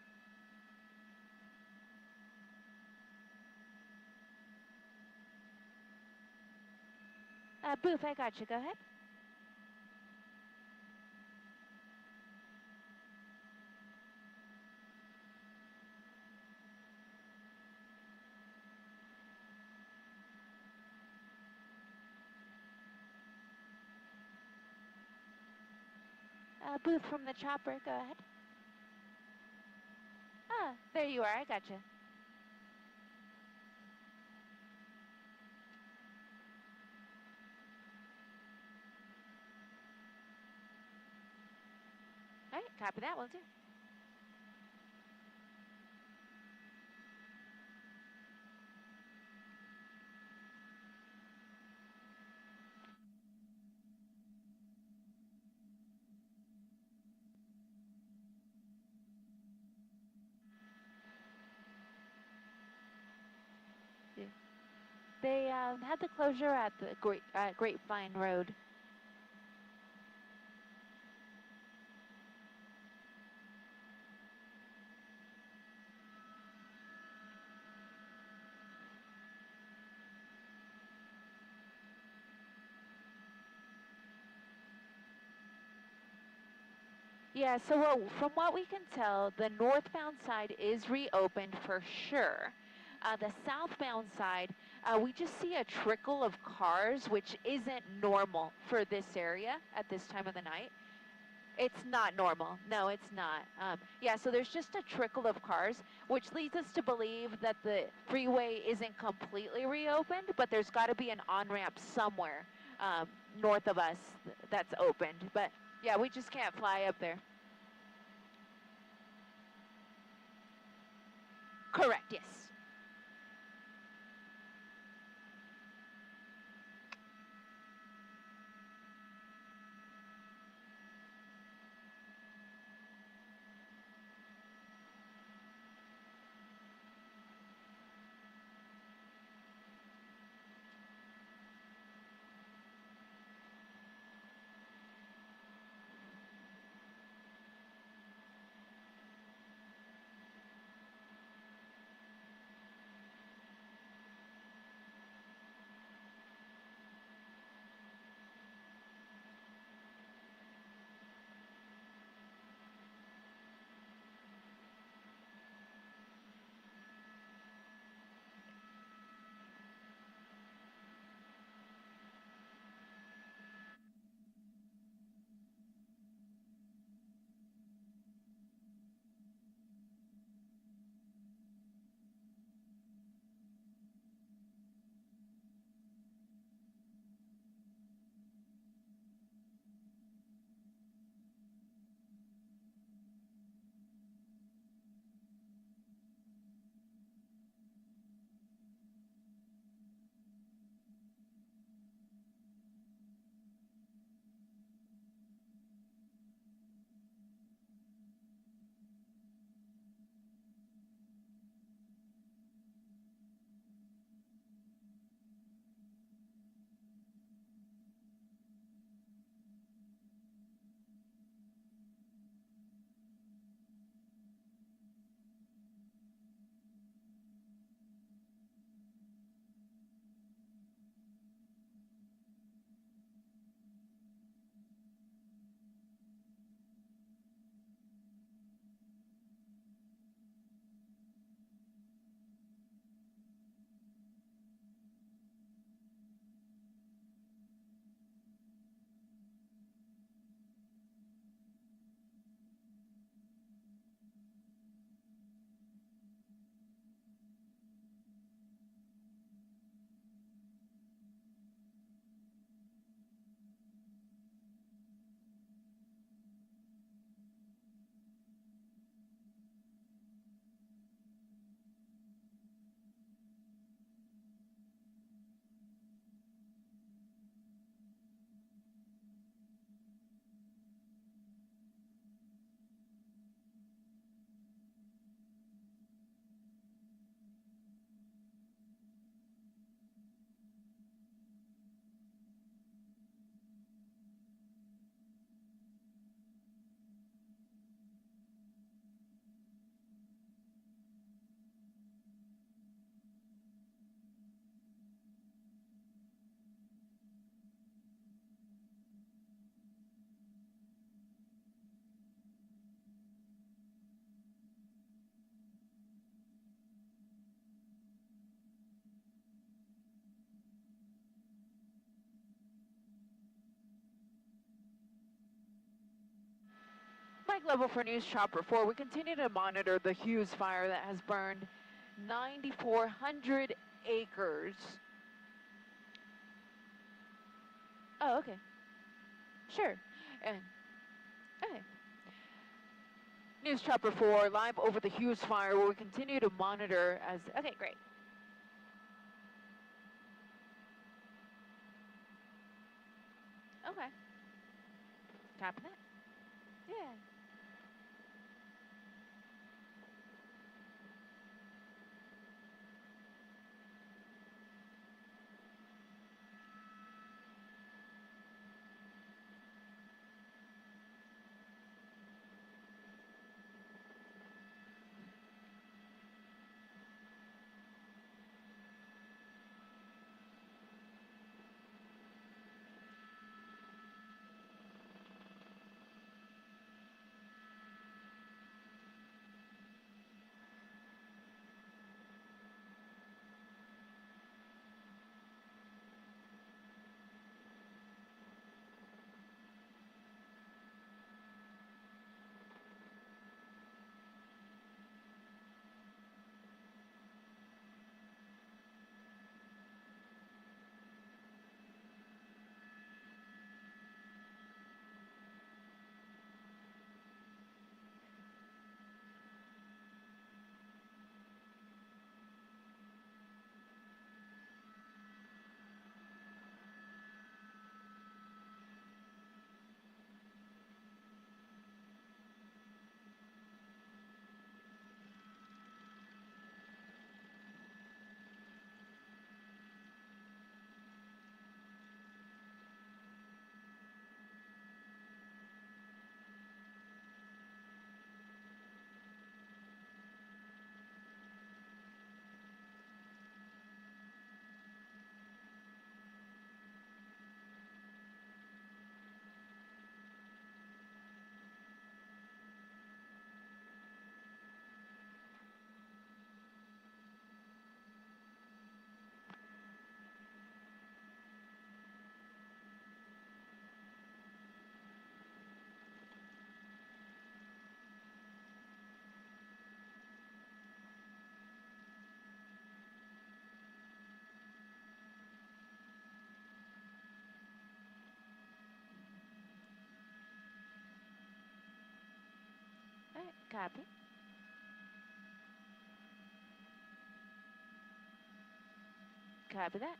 Booth, I got you. Go ahead. Booth from the chopper, go ahead. Ah, there you are, I gotcha. All right, copy that, will do. They had the closure at the Grapevine Road. Yeah, so from what we can tell, the northbound side is reopened for sure. The southbound side, we just see a trickle of cars, which isn't normal for this area at this time of the night. It's not normal. No, it's not. Yeah, so there's just a trickle of cars, which leads us to believe that the freeway isn't completely reopened, but there's got to be an on-ramp somewhere north of us that's opened. But yeah, we just can't fly up there. Correct, yes. Castaic level for News Chopper 4. We continue to monitor the Hughes fire that has burned 9,400 acres. Oh, okay. Sure. And, okay. News Chopper 4, live over the Hughes fire, where we continue to monitor as... Okay, great. Okay. Copy that. Yeah. All right, copy. Copy that.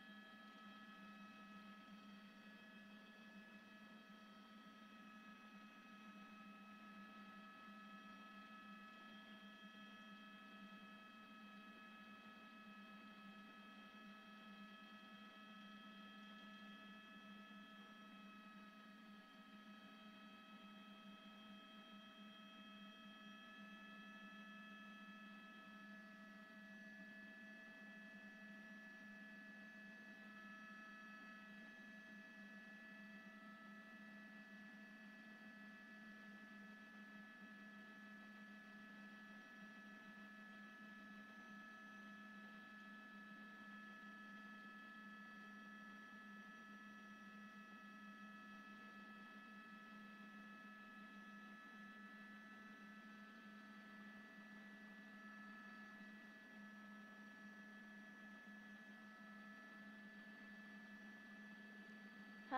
Huh?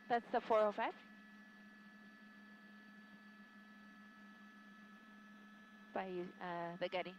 That's the 405? By the Getty.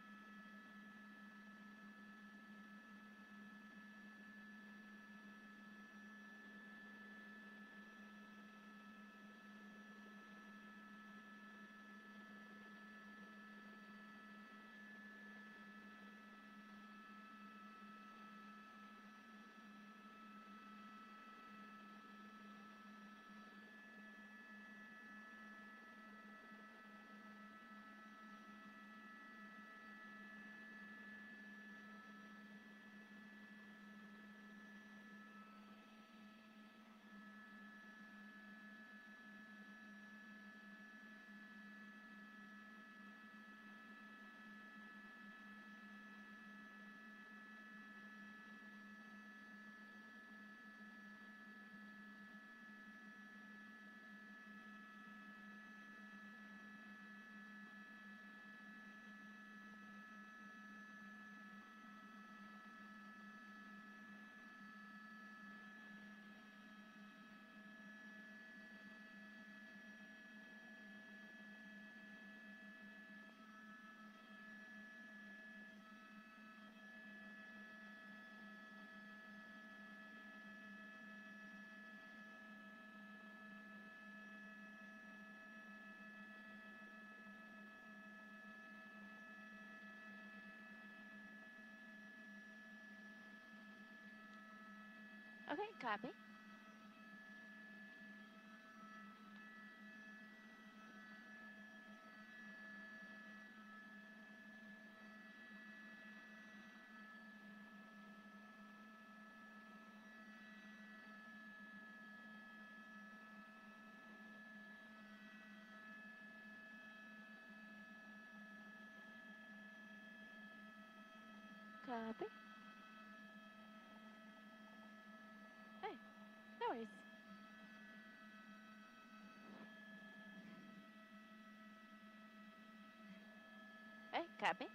Okay, copy. Copy. Hey, no worries. Hey, copy.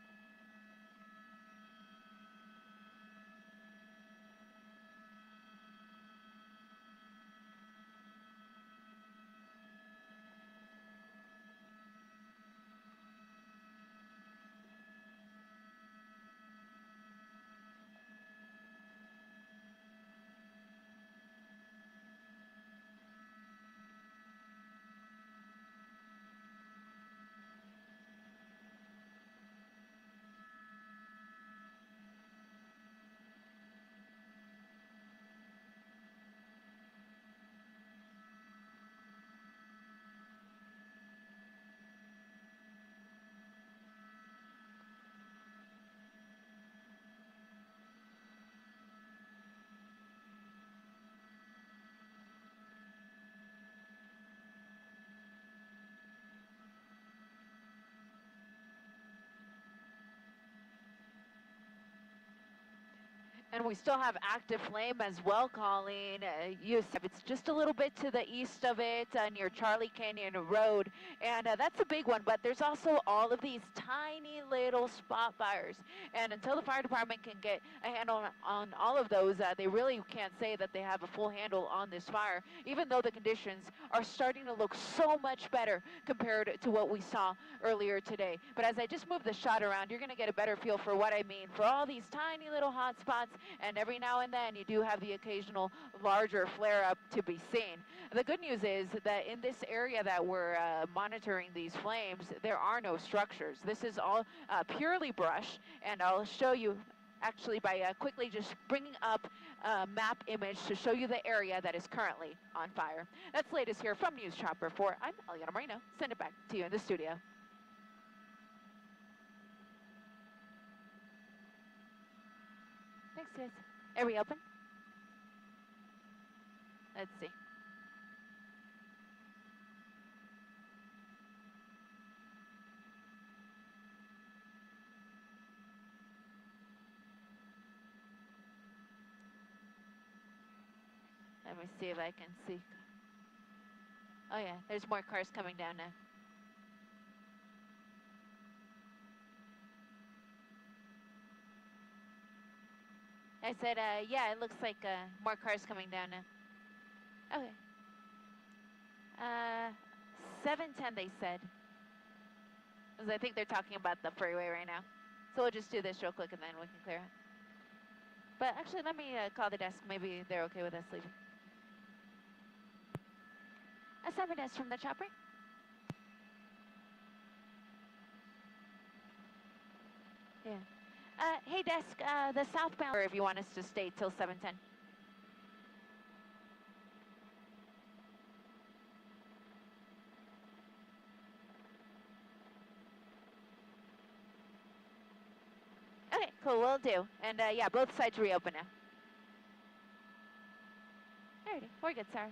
And we still have active flame as well, Colleen. It's just a little bit to the east of it near Charlie Canyon Road. And that's a big one. But there's also all of these tiny little spot fires. And until the fire department can get a handle on all of those, they really can't say that they have a full handle on this fire, even though the conditions are starting to look so much better compared to what we saw earlier today. But as I just move the shot around, you're going to get a better feel for what I mean. For all these tiny little hot spots, and every now and then you do have the occasional larger flare-up to be seen. The good news is that in this area that we're monitoring these flames, there are no structures. This is all purely brush, and I'll show you actually by quickly just bringing up a map image to show you the area that is currently on fire. That's the latest here from News Chopper 4. I'm Eliana Moreno. Send it back to you in the studio. Thanks, guys. Are we open? Let's see. Let me see if I can see. Oh yeah, there's more cars coming down now. I said, yeah, it looks like more cars coming down now. Okay. 710 they said. Because I think they're talking about the freeway right now. So we'll just do this real quick and then we can clear it. But actually, let me call the desk. Maybe they're okay with us leaving. A 7S from the chopper. Yeah. Hey, desk, the southbound, or if you want us to stay till 7:10. Okay, cool, will do. And yeah, both sides reopen now. Alrighty, we're good, sorry.